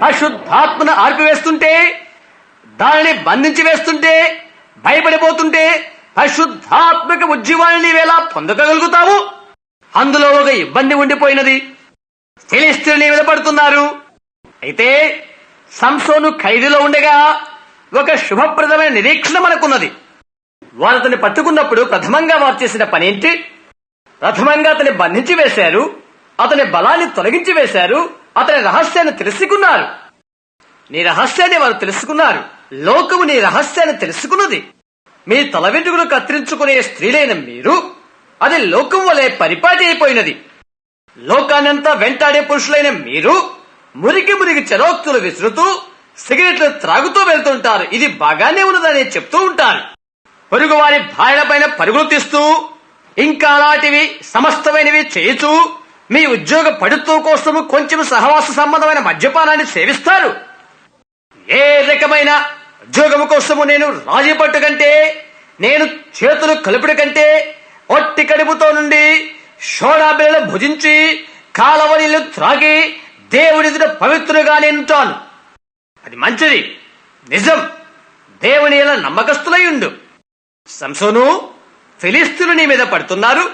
పరిశుద్ధాత్మను ఆర్పివేస్తుంటే, దానిని బంధించి వేస్తుంటే, భయపడిపోతుంటే పరిశుద్ధాత్మక ఉజ్జీవాన్ని నీవేలా పొందగలుగుతావు? అందులో ఒక ఇబ్బంది ఉండిపోయినది. ఫిలిష్తీయులు నీ మీద పడుతున్నారు. అయితే సంసోను ఖైదులో ఉండగా ఒక శుభప్రదమైన నిరీక్షణ మనకున్నది. వారు అతన్ని పట్టుకున్నప్పుడు ప్రథమంగా వారు చేసిన పనేంటి? ప్రథమంగా అతన్ని బంధించి వేశారు, అతని బలాన్ని తొలగించి వేశారు, అతని రహస్యాన్ని తెలుసుకున్నారు. నీ రహస్యాన్ని వారు తెలుసుకున్నారు. లోకము నీ రహస్యాన్ని తెలుసుకున్నది. మీ తల వెంట్రుకలు కత్తిరించుకునే స్త్రీలైన మీరు, అది లోకం వలె పరిపాటి అయిపోయినది. లోకాన్నంతా వెంటాడే పురుషులైన మీరు మురికి మురికి చెరోక్తులు విసురుతూ సిగరెట్లు త్రాగుతూ వెళ్తుంటారు. ఇది బాగానే ఉన్నదని చెప్తూ ఉంటారు. పొరుగు వారి భార్యల పైన పరుగులు తీస్తూ, ఇంకా అలాంటివి సమస్తమైనవి చేయుచూ, మీ ఉద్యోగ పడుతూ కోసము కొంచెం సహవాస సంబంధమైన మద్యపానాన్ని సేవిస్తారు. ఏ రకమైన ఉద్యోగము కోసము నేను రాజీ పట్టు కంటే, నేను చేతులు కలుపుడు కంటే, ఒట్టి కడుపుతో నుండి సోడా బిళ్ళలు భుజించి కాలవ నీళ్లు త్రాగి దేవుని ఎదుట పవిత్రుగా నేనుంటాను. అది మంచిది, నిజం. దేవుని ఎలా నమ్మకస్తులై ఉండు. సంసోను, ఫిలిష్తీయులు నీ మీద పడుతున్నారు.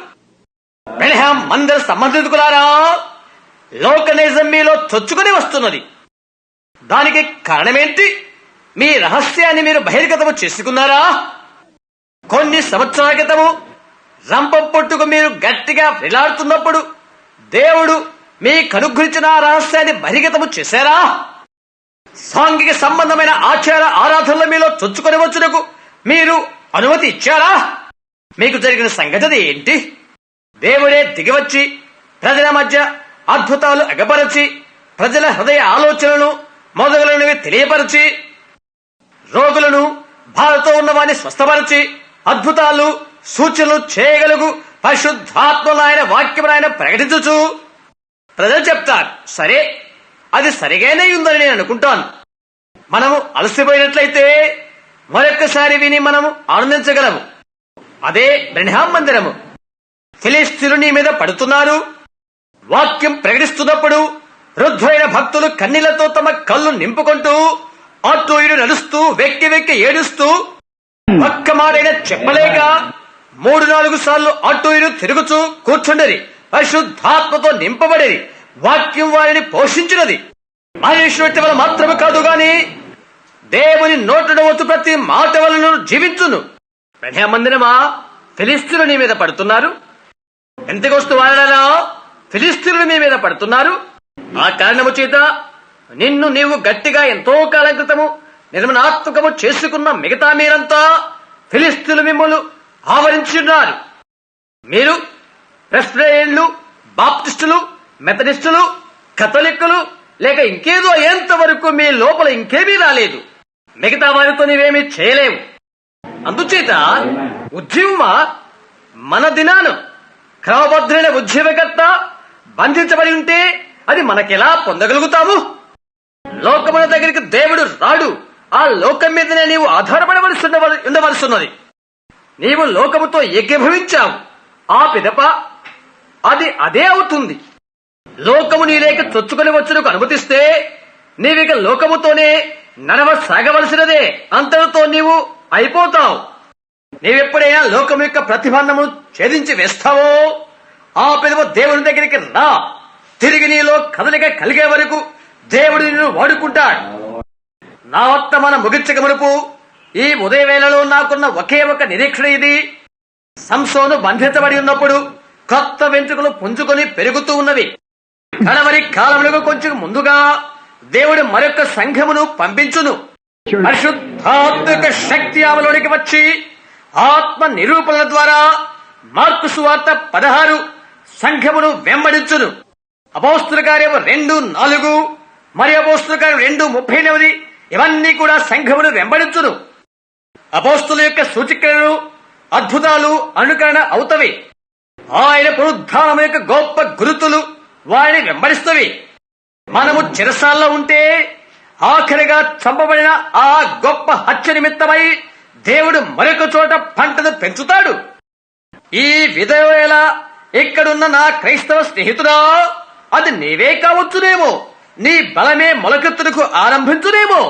బెలెహాం మందర సంబంధికులారా, లోక నిజం మీలో చొచ్చుకొని వస్తున్నది. దానికి కారణమేంటి? మీ రహస్యాన్ని మీరు బహిర్గతము చేసుకున్నారా? కొన్ని సంవత్సరాల క్రితము రంపం పొట్టుకు మీరు గట్టిగా వేలాడుతున్నప్పుడు దేవుడు మీకు అనుగ్రహించిన రహస్యాన్ని బహిర్గతము చేశారా? సాంఘిక సంబంధమైన ఆచార ఆరాధనలు మీలో చొచ్చుకొని వచ్చుటకు మీరు అనుమతి ఇచ్చారా? మీకు జరిగిన సంగతి ఏంటి? దేవుడే దిగివచ్చి ప్రజల మధ్య అద్భుతాలు అగపరచి ప్రజల హృదయ ఆలోచనలను మొదలైనవి తెలియపరిచి రోగులను బాధతో ఉన్న వారిని స్వస్థపరిచి అద్భుతాలు సూచనలు చేయగలుగు పరిశుద్ధాత్మను ఆయన వాక్యమును ఆయన ప్రకటించుచు ప్రజలు చెప్తారు, సరే అది సరిగానే ఉందని నేను అనుకుంటాను. మనము అలసిపోయినట్లయితే మరొక్కసారి విని మనము ఆనందించగలము. అదే బ్రెన్హామ్ మందిరము. ఫిలిష్తీయులు నీ మీద పడుతున్నారు. వాక్యం ప్రకటిస్తున్నప్పుడు వృద్ధులైన భక్తులు కన్నీళ్లతో తమ కళ్ళు నింపుకుంటూ అటు ఇటు నడుస్తూ వెక్కి వెక్కి ఏడుస్తూ ఒక్క మాటైనా చెప్పలేక 3-4 సార్లు అటు ఇటు తిరుగుచూ కూర్చుండేది. పరిశుద్ధాత్మతో నింపబడేది. వాక్యం వారిని పోషించినది. మనుష్యుడి వల్ల మాత్రమే కాదు గాని దేవుని నోట వచ్చు ప్రతి మాట వలన జీవించును. మందిరమా, ఫిలిష్తీయులు నీ మీద పడుతున్నారు. ఎంతకొస్తూ వాడలా ఫిలిష్తీయులు నీ మీద పడుతున్నారు. ఆ కారణము చేత నిన్ను నీవు గట్టిగా ఎంతో కాలం క్రితము నిర్మణాత్మకము చేసుకున్న మిగతా మీరంతా ఫిలిష్తీయులు మిమ్మల్ని ఆవరించున్నారు. మీరు ప్రెస్బిటేరియన్లు, బాప్టిస్టులు, మెథడిస్టులు, కథోలిక్కులు లేక ఇంకేదో ఎంతవరకు మీ లోపల ఇంకేమీ రాలేదు. మిగతా వారితో నీవేమీ చేయలేవు. అందుచేత ఉద్యమమా, మన దినాను క్రమబద్ధమైన ఉద్యమకర్త బంధించబడి ఉంటే అది మనకెలా పొందగలుగుతాము? లోకముల దగ్గరికి దేవుడు రాడు. ఆ లోకం మీదనే నీవు ఆధారపడవలసి ఉండవలసిన్నది. నీవు లోకముతో ఏకీభవించావు. ఆ పిదప అది అదే అవుతుంది. లోకము నీ లేక చొచ్చుకొని వచ్చుటకు అనుమతిస్తే నీవిక లోకముతోనే సాగవలసినదే. అంతటితో నీవు అయిపోతావు. నీవెప్పుడైనా లోకం యొక్క ప్రతిబంధము ఛేదించి వేస్తావో ఆ పిదప దేవుని దగ్గరికి రా. తిరిగి నీలో కదలిక కలిగే వరకు దేవుడు నిన్ను వాడుకుంటాడు. నా వర్తమానం ముగించక మునుపు ఈ ఉదయ వేళలో నాకున్న ఒకే ఒక నిరీక్షణ ఇది. సంసోను బంధించబడి ఉన్నప్పుడు కొత్త వెంట్రుకలు పుంజుకొని పెరుగుతూ ఉన్నవి. కడవరి కాలములకు కొంచెం ముందుగా దేవుడు మరొక సంఘమును పంపించును. పరిశుద్ధాత్మక శక్తి ఆమెలోనికి వచ్చి ఆత్మ నిరూపణల ద్వారా మార్కు సువార్త 16 సంఘమును వెంబడించును. అపోస్తుల కార్యం 2:4 మరియు అపోస్తుల కార్యం 2:38 ఇవన్నీ కూడా సంఘమును వెంబడించును. అపోస్తుల యొక్క సూచికలు అద్భుతాలు అనుకరణ అవుతవి. ఆయన పునరుద్ధానం యొక్క గొప్ప గురుతులు వారిని వెంబడిస్తవి. మనము చెరసాల్లో ఉంటే ఆఖరిగా చంపబడిన ఆ గొప్ప హత్య నిమిత్తమై దేవుడు మరొక చోట పంటను పెంచుతాడు. ఈ విధవేళ ఇక్కడున్న నా క్రైస్తవ స్నేహితుడా, అది నీవే కావచ్చునేమో. నీ బలమే మొలకెత్తుటకు ఆరంభించునేమో.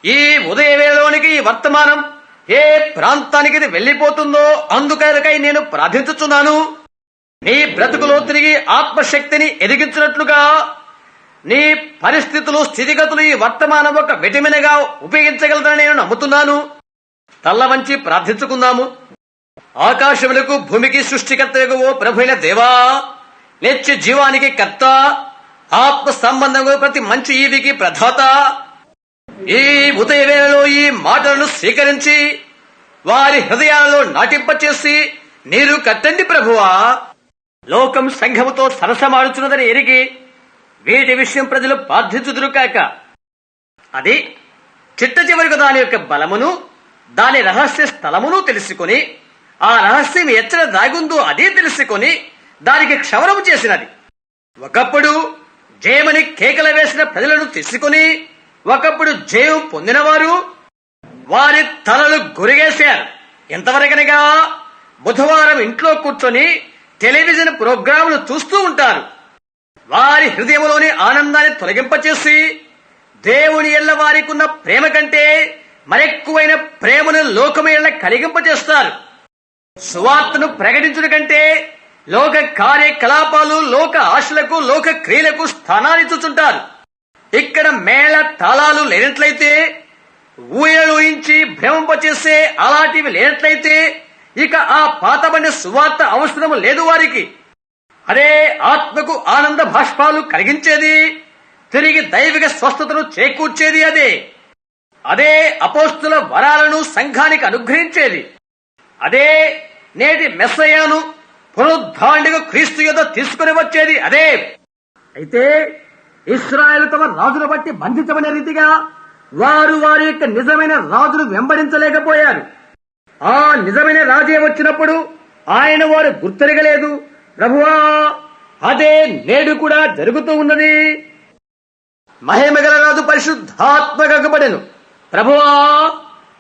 ఈ ఉదయవేళలోనికి ఈ వర్తమానం ఏ ప్రాంతానికి ఇది వెళ్లిపోతుందో అందుకై నేను ప్రార్థించుచున్నాను. నీ బ్రతుకులో తిరిగి ఆత్మశక్తిని ఎదిగించినట్లుగా నీ పరిస్థితులు, స్థితిగతులు ఈ వర్తమానం ఒక విటమిన్ గా ఉపయోగించగలదని నేను నమ్ముతున్నాను. తల్ల వంచి ప్రార్థించుకుందాము. ఆకాశములకు భూమికి సృష్టికర్తకు ఓ ప్రభువైన దేవా, నిత్య జీవానికి కర్త, ఆత్మ సంబంధంగా ప్రతి మంచి ఈవికి ప్రధాత, ఈ ఉదయ వేళలో ఈ మాటలను స్వీకరించి వారి హృదయాలలో నాటింపచేసి నీరు కట్టండి ప్రభువా. లోకం సంఘముతో సరసమాడుచున్నదని ఎరిగి వీటి విషయం ప్రజలు ప్రార్థించుదురు కాక. అది చిట్ట చివరికి దాని యొక్క బలమును, దాని రహస్య స్థలమును తెలుసుకొని, ఆ రహస్యం ఎచ్చట దాగుందో అదే తెలుసుకొని దానికి క్షవరం చేసినది. ఒకప్పుడు జయమని కేకలు వేసిన ప్రజలను తీసుకుని ఒకప్పుడు జయం పొందినవారు వారి తలలు గురిగేశారు. ఎంతవరకనగా బుధవారం ఇంట్లో కూర్చొని టెలివిజన్ ప్రోగ్రాంలు చూస్తూ ఉంటారు. వారి హృదయంలోని ఆనందాన్ని తొలగింపచేసి దేవుని ఎల్ల వారికి ఉన్న ప్రేమ కంటే మరెక్కువైన ప్రేమను లోకము ఎల్ల కలిగింపచేస్తారు. సువార్తను ప్రకటించుట కంటే లోక కార్యకలాపాలు, లోక ఆశలకు, లోక క్రియలకు స్థానాన్నిచ్చుచుంటారు. ఇక్కడ మేళ తాళాలు లేనట్లయితే, ఊయలు ఊహించి భ్రమింపచేసే అలాంటివి లేనట్లయితే ఇక ఆ పాతబడిన సువార్త అవసరము లేదు వారికి. అదే ఆత్మకు ఆనంద భాష్పాలు కలిగించేది, తిరిగి దైవిక స్వస్థతను చేకూర్చేది. అదే అపోస్తుల వరాలను సంఘానికి అనుగ్రహించేది. అదే నేటి మెస్సయ్యను పునరుద్ధారణకు క్రీస్తు యొద్ద తీసుకుని వచ్చేది అదే. అయితే ఇశ్రాయేలు తమ రాజును బట్టి బంధించబడిన రీతిగా వారు వారి యొక్క నిజమైన రాజును వెంబడించలేకపోయారు. ఆ నిజమైన రాజే వచ్చినప్పుడు ఆయన వారు గుర్తెరగలేదు. ప్రభువా, అదే నేడు కూడా జరుగుతూ ఉన్నది. మహిమగల రాజు పరిశుద్ధాత్మకబడెను. ప్రభువా,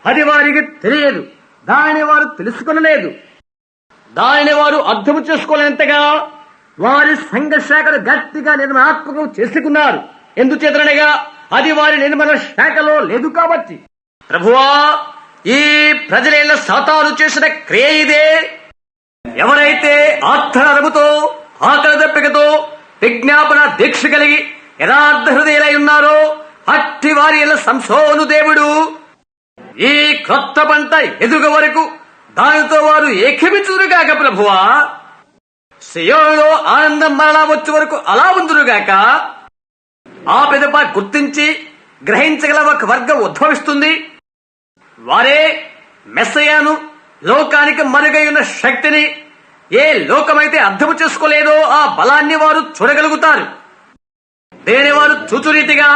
అది వారికి తెలియదు. దానిని వారు తెలుసుకొనలేదు. దానిని వారు అర్థం చేసుకోలేనంతగా వారి సంఘ శాఖను గట్టిగా నిర్మాణాత్మకం చేసుకున్నారు. ఎందుచేతనగా అది వారి నిర్మాణ శాఖలో లేదు కాబట్టి. ప్రభువా, ఈ ప్రజల సాతాను చేసిన క్రియ ఇదే. ఎవరైతే ఆత్మరముతో ఆకలి దప్పికతో విజ్ఞాపన దీక్ష కలిగి యథార్థ హృదయులై ఉన్నారో అట్టి వారి సంసోను దేవుడు ఈ క్రొత్త పంట ఎదుగ వరకు దానితో వారు ఏకమించుదురుగాక. ప్రభువా, సియోనులో ఆనందం మరలా వచ్చే వరకు అలా ఉందురుగాక. ఆ పిదప గుర్తించి గ్రహించగల ఒక వర్గం ఉద్భవిస్తుంది. వారే మెస్సయాను, లోకానికి మరుగై ఉన్న శక్తిని ఏ లోకమైతే అర్థము చేసుకోలేదో ఆ బలాన్ని వారు చూడగలుగుతారు. దేని వారు చూచురీతిగా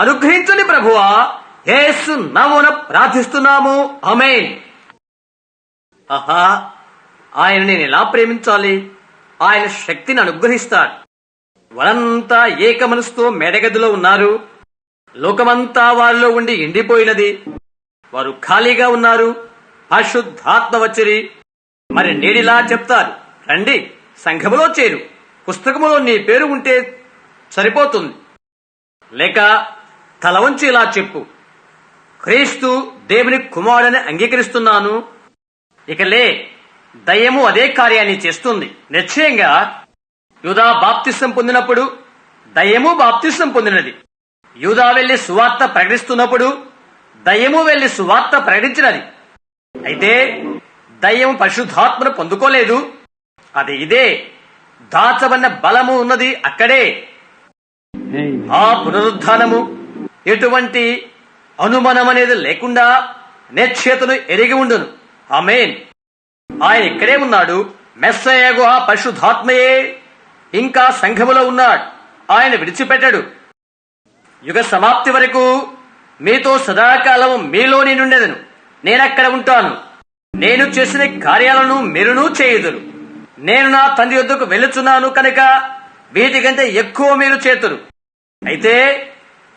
అనుగ్రహించండి ప్రభువా. యేసు నామమున ప్రార్థిస్తున్నాము, ఆమేన్. ఆహా, ఆయన నేను ఎలా ప్రేమించాలి? ఆయన శక్తిని అనుగ్రహిస్తాడు. వారంతా ఏక మనసుతో మేడగదిలో ఉన్నారు. లోకమంతా వారిలో ఉండి ఎండిపోయినది. వారు ఖాళీగా ఉన్నారు. పరిశుద్ధాత్మ వచ్చిరి. మరి నేడిలా చెప్తారు, రండి సంఘములో చేరు. పుస్తకములో నీ పేరు ఉంటే సరిపోతుంది. లేక తల వంచి ఇలా చెప్పు, క్రీస్తు దేవుని కుమారుడని అంగీకరిస్తున్నాను. ఇక లే, దయ్యము అదే కార్యాన్ని చేస్తుంది. నిశ్చయంగా యూదా బాప్తిసం పొందినప్పుడు దయ్యము బాప్తిసం పొందినది. యూదా వెళ్లి సువార్త ప్రకటిస్తున్నప్పుడు దయ్యము వెళ్లి సువార్త ప్రకటించినది. అయితే దయ్యము పరిశుద్ధాత్మను పొందుకోలేదు. అది ఇదే. దాచబడిన బలము ఉన్నది అక్కడే. ఆ పునరుద్ధానము ఎటువంటి అనుమానం అనేది లేకుండా నిశ్చయతను ఎరిగి ఉండును. ఆమేన్. ఆయన ఇక్కడే ఉన్నాడు. మెస్సయగు ఆ పరిశుద్ధాత్మయే ఇంకా సంఘములో ఉన్నాడు. ఆయన విడిచిపెట్టాడు. యుగ సమాప్తి వరకు మీతో సదాకాలం మీలోని నుండెదను. నేనక్కడ ఉంటాను. నేను చేసిన కార్యాలను మీరును చేయుదురు. నేను నా తండ్రి వద్దకు వెళుచున్నాను కనుక వీటికంటే ఎక్కువ మీరు చేతురు. అయితే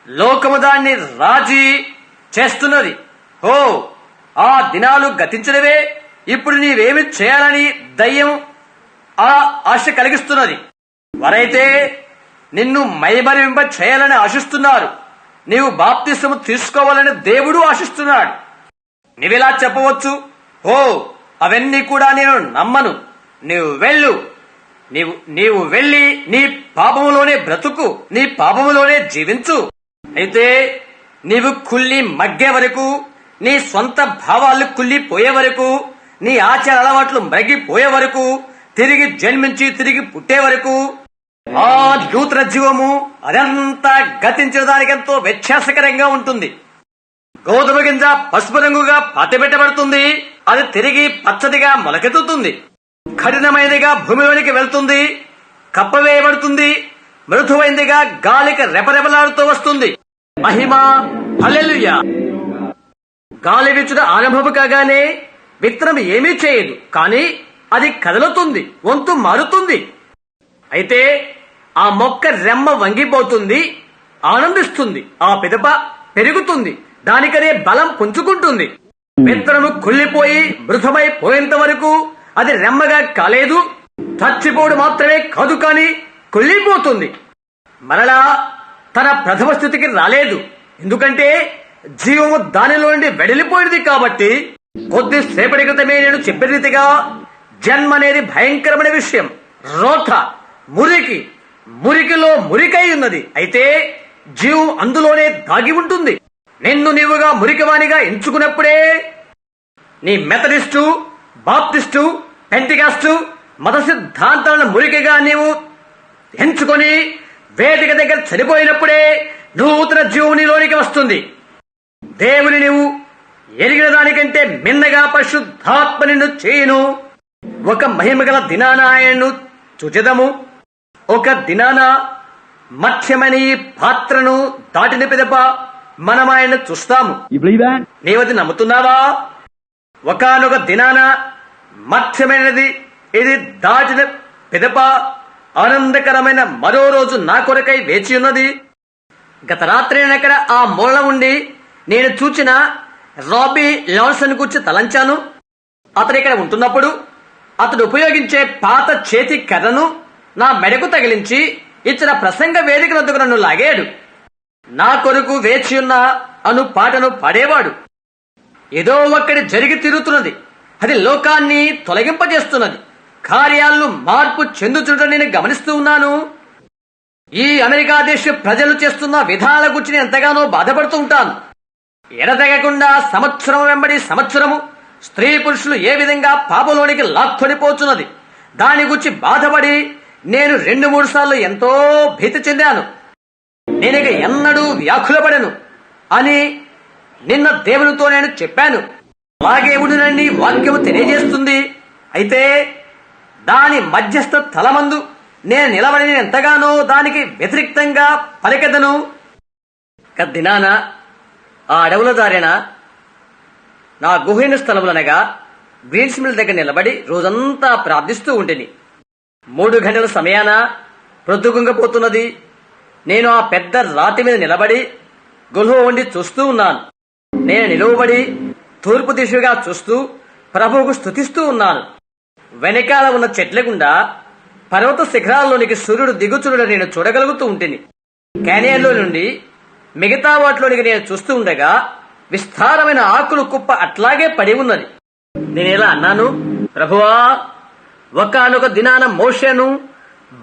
లోకము దాన్ని రాజీ చేస్తున్నది. హో, ఆ దినాలు గతించినవే. ఇప్పుడు నీవేమి చేయాలని దయ్యం ఆ ఆశ కలిగిస్తున్నది. వారైతే నిన్ను మైమరింప చేయాలని ఆశిస్తున్నారు. నీవు బాప్తిసము తీసుకోవాలని దేవుడు ఆశిస్తున్నాడు. నీవిలా చెప్పవచ్చు, ఓ అవన్నీ కూడా నేను నమ్మను. నీవు వెళ్ళి నీ పాపములోనే బ్రతుకు, నీ పాపములోనే జీవించు. అయితే నీవు కుళ్ళి మగ్గే వరకు, నీ సొంత భావాలు కుళ్ళిపోయే వరకు, నీ ఆచార అలవాట్లు మగ్గిపోయే వరకు, తిరిగి జన్మించి తిరిగి పుట్టే వరకు ఆ నూతన జీవము అదంతా గతించిన దానికెంతో వ్యత్యాసకరంగా ఉంటుంది. గోధుమ గింజ పసుపు రంగుగా పాతిపెట్టబడుతుంది. అది తిరిగి పచ్చదిగా మొలకెత్తుతుంది. కఠినమైనదిగా భూమిలోనికి వెళ్తుంది. కప్పవేయబడుతుంది. మృదువైందిగా గాలికి రెపరెపలాడుతూ వస్తుంది. మహిమ, హల్లెలూయా. గాలి వీచుట ఆరంభము కాగానే విత్తనం ఏమీ చేయదు, కానీ అది కదలుతుంది, వంతు మారుతుంది. అయితే ఆ మొక్క రెమ్మ వంగిపోతుంది, ఆనందిస్తుంది. ఆ పిదప పెరుగుతుంది, దానికనే బలం పుంజుకుంటుంది. విత్తనము కుళ్ళిపోయి మృతమైపోయేంత వరకు అది రెమ్మగా కాలేదు. చచ్చిపోడు మాత్రమే కాదు, కాని కుళ్ళిపోతుంది. మరలా తన ప్రథమ స్థితికి రాలేదు. ఎందుకంటే జీవము దానిలో నుండి వెడలిపోయినది. కాబట్టి కొద్దిసేపటి క్రితమే నేను చెప్పిన రీతిగా జన్మ అనేది భయంకరమైన విషయం. రోత, మురికిలో మురికై ఉన్నది. అయితే జీవం అందులోనే దాగి ఉంటుంది. నిన్ను నీవుగా మురికివానిగా ఎంచుకున్నప్పుడే నీ మెథడిస్టు, బాప్టిస్టు, పెంటికాస్టు మత సిద్ధాంతాలను మురికిగా నీవు ఎంచుకొని వేదిక దగ్గర చనిపోయినప్పుడే నూతన జీవునిలోనికి వస్తుంది. దేవుని నీవు ఎరిగిన దానికంటే మిన్నగా పరిశుద్ధాత్మ నిన్ను చేయును. ఒక మహిమగల దినాన ఆయనను చూచెదము. ఒక దినాన మత్స్యమైన ఈ పాత్రను దాటిన పిదప మనం ఆయన్ను చూస్తాము. నీవది నమ్ముతున్నావా? ఒకనొక దినాన మత్స్యమైనది ఇది దాటిన పిదప ఆనందకరమైన మరో రోజు నా కొరకై వేచి ఉన్నది. గత రాత్రి నేనక్కడ ఆ మూల ఉండి నేను చూచిన రాబీ లాన్సన్ గురించి తలంచాను. అతడు ఇక్కడ ఉంటున్నప్పుడు అతడు ఉపయోగించే పాత చేతి కర్రను నా మెడకు తగిలించి ఇచ్చిన ప్రసంగ వేదిక వద్దకు నన్ను లాగాడు. నా కొరకు వేచియున్న అను పాటను పాడేవాడు. ఏదో ఒక్కడి జరిగి తిరుగుతున్నది. అది లోకాన్ని తొలగింపజేస్తున్నది. కార్యాలను మార్పు చెందుతుండటం నేను గమనిస్తూ ఉన్నాను. ఈ అమెరికా దేశ ప్రజలు చేస్తున్న విధానాల గురించి నేను ఎంతగానో బాధపడుతూ ఉంటాను. ఎడతెగకుండా సంవత్సరం వెంబడి సంవత్సరము స్త్రీ పురుషులు ఏ విధంగా పాపంలోనికి లాక్కొనిపోతున్నది దాని గురించి బాధపడి నేను 2-3 సార్లు ఎంతో భీతి చెందాను. నేనిక ఎన్నడూ వ్యాకులపడను అని నిన్న దేవునితో నేను చెప్పాను. అలాగే ఉండునని వాక్యము తెలియజేస్తుంది. అయితే దాని మధ్యస్థ తలమందు నేను నిలబడి నేను ఎంతగానో దానికి వ్యతిరేక్తంగా పలికెదను. దినాన ఆ అడవుల దారిన నా గుహైన స్థలములనగా గ్రీన్స్ మిల్ దగ్గర నిలబడి రోజంతా ప్రార్థిస్తూ ఉంటిని. 3 గంటల సమయాన ప్రొద్దుగుంగపోతున్నది. నేను ఆ పెద్ద రాతి మీద నిలబడి గుహ వండి చూస్తూ ఉన్నాను. నేను నిలువబడి తూర్పు దిశగా చూస్తూ ప్రభువుకు స్తుతిస్తూ ఉన్నాను. వెనకాల ఉన్న చెట్ల గుండా పర్వత శిఖరాల్లోనికి సూర్యుడు దిగుచుండడం నేను చూడగలుగుతూ ఉంటిని. క్యానియన్లో నుండి మిగతా వాటిలోనికి నేను చూస్తూ ఉండగా విస్తారమైన ఆకులు కుప్ప అట్లాగే పడి ఉన్నది. నేనేలా అన్నాను, ప్రభువా, ఒకానొక దినాన మోషేను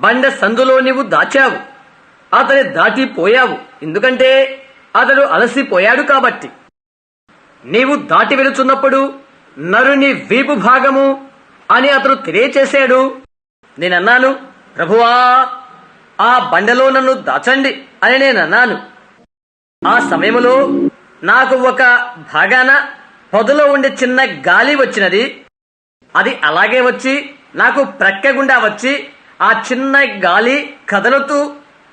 బండ సందులో నీవు దాచావు. అతని దాటిపోయావు. ఎందుకంటే అతడు అలసిపోయాడు కాబట్టి. నీవు దాటి వెళుచున్నప్పుడు నరుని వీపు భాగము అని అతడు తెలియచేశాడు. నేనన్నాను, ప్రభువా, ఆ బండలో నన్ను దాచండి అని నేనన్నాను. ఆ సమయంలో నాకు ఒక భాగాన పొదలో ఉండే చిన్న గాలి వచ్చినది. అది అలాగే వచ్చి నాకు ప్రక్క గుండా వచ్చి ఆ చిన్న గాలి కదలుతూ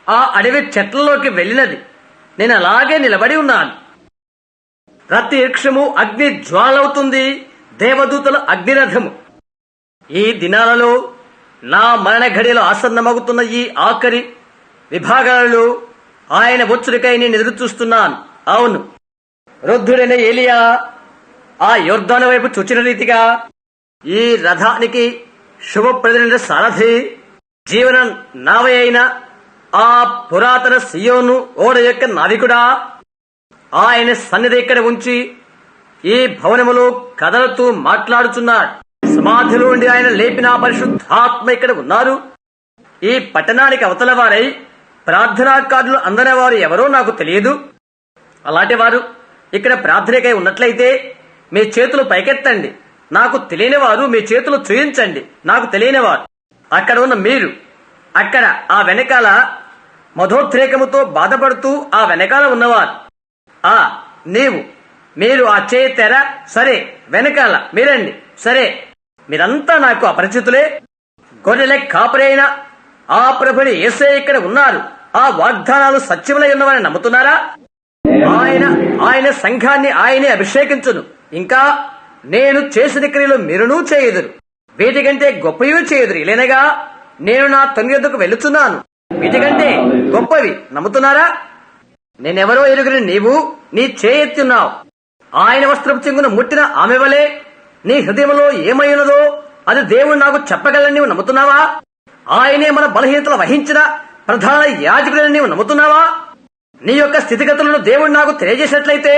ఆ అడవి చెట్లలోకి వెళ్ళినది. నేను అలాగే నిలబడి ఉన్నాను. ప్రతి వృక్షము అగ్ని జ్వాలవుతుంది. దేవదూతల అగ్నిరథము. ఈ దినాలలో నా మరణ ఘడియలో ఆసన్నమవుతున్న ఈ ఆఖరి విభాగాలలో ఆయన వచ్చుడికై నేను ఎదురు చూస్తున్నాను. అవును, వృద్ధుడైన ఏలియా ఆ యొర్దాను వైపు చూచిన రీతిగా ఈ రథానికి శుభప్రదమైన సారథి, జీవన నావ అయిన ఆ పురాతన సియోను ఓడ యొక్క నావికుడా, ఆయన సన్నిధి ఇక్కడ ఉంచి ఈ భవనములో కదలుతూ మాట్లాడుచున్నాడు. సమాధిలో ఉండి ఆయన లేపిన పరిశుద్ధాత్మ ఇక్కడ ఉన్నారు. ఈ పట్టణానికి అవతల వారై ప్రార్థనా కార్డులు అందని వారు ఎవరో నాకు తెలియదు. అలాంటి వారు ఇక్కడ ప్రార్థనకై ఉన్నట్లయితే మీ చేతులు పైకెత్తండి. నాకు తెలియని వారు మీ చేతులు చూయించండి. నాకు తెలియని వారు అక్కడ ఉన్న మీరు, అక్కడ ఆ వెనకాల మధోద్రేకముతో బాధపడుతూ ఆ వెనకాల ఉన్నవారు, నీవు, మీరు ఆ చేయి తెర, సరే, వెనకాల మీరండి, సరే, మీరంతా నాకు అపరిచితులే. గొర్రెల కాపరి అయిన ఆ ప్రభుని యేసయ్య ఇక్కడ ఉన్నారు. ఆ వాగ్దానాలు సత్యములై ఉన్నవని నమ్ముతున్నారా? ఆయన సంఘాన్ని ఆయనే అభిషేకించును. ఇంకా నేను చేసిన క్రియలు మీరునూ చేయుదురు. వీటికంటే గొప్పవి చేయుదురు. ఇలానగా నేను నా తండ్రి యొద్దకు వెళుతున్నాను. వీటికంటే గొప్పవి నమ్ముతున్నారా? నేనెవరో ఎరుగని నీవు నీ చేయెత్తున్నావు. ఆయన వస్త్రపు చెంగును ముట్టిన ఆమె వలె నీ హృదయంలో ఏమైనదో అది దేవుడు నాకు చెప్పగలని నీవు నమ్ముతున్నావా? ఆయనే మన బలహీనతలు వహించిన ప్రధాన యాజకుడని నీవు నమ్ముతున్నావా? నీ యొక్క స్థితిగతులను దేవుడు నాకు తెలియజేసినట్లయితే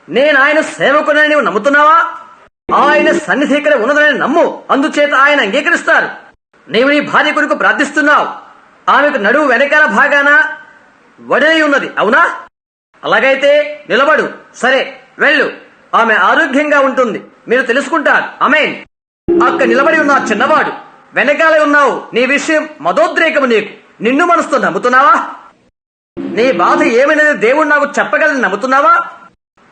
నేను ఆయన సేవకుడని నీవు నమ్ముతున్నావా? ఆయన సన్నిధి ఇక్కడ ఉన్నదని నమ్ము. అందుచేత ఆయన అంగీకరిస్తారు. నీవు నీ భార్య కొరకు ప్రార్థిస్తున్నావు. ఆమెకు నడువు వెనకాల భాగాన వడలి ఉన్నది, అవునా? అలాగైతే నిలబడు, సరే, వెళ్ళు. ఆమె ఆరోగ్యంగా ఉంటుంది, మీరు తెలుసుకుంటారు. ఆమేన్. అక్క నిలబడి ఉన్న చిన్నవాడు వెనకాలే ఉన్నావు. నీ విషయం మదోద్రేకము. నీకు నిన్ను మనసుతో నమ్ముతున్నావా? నీ బాధ ఏమైనది దేవుడు నాకు చెప్పగలని నమ్ముతున్నావా?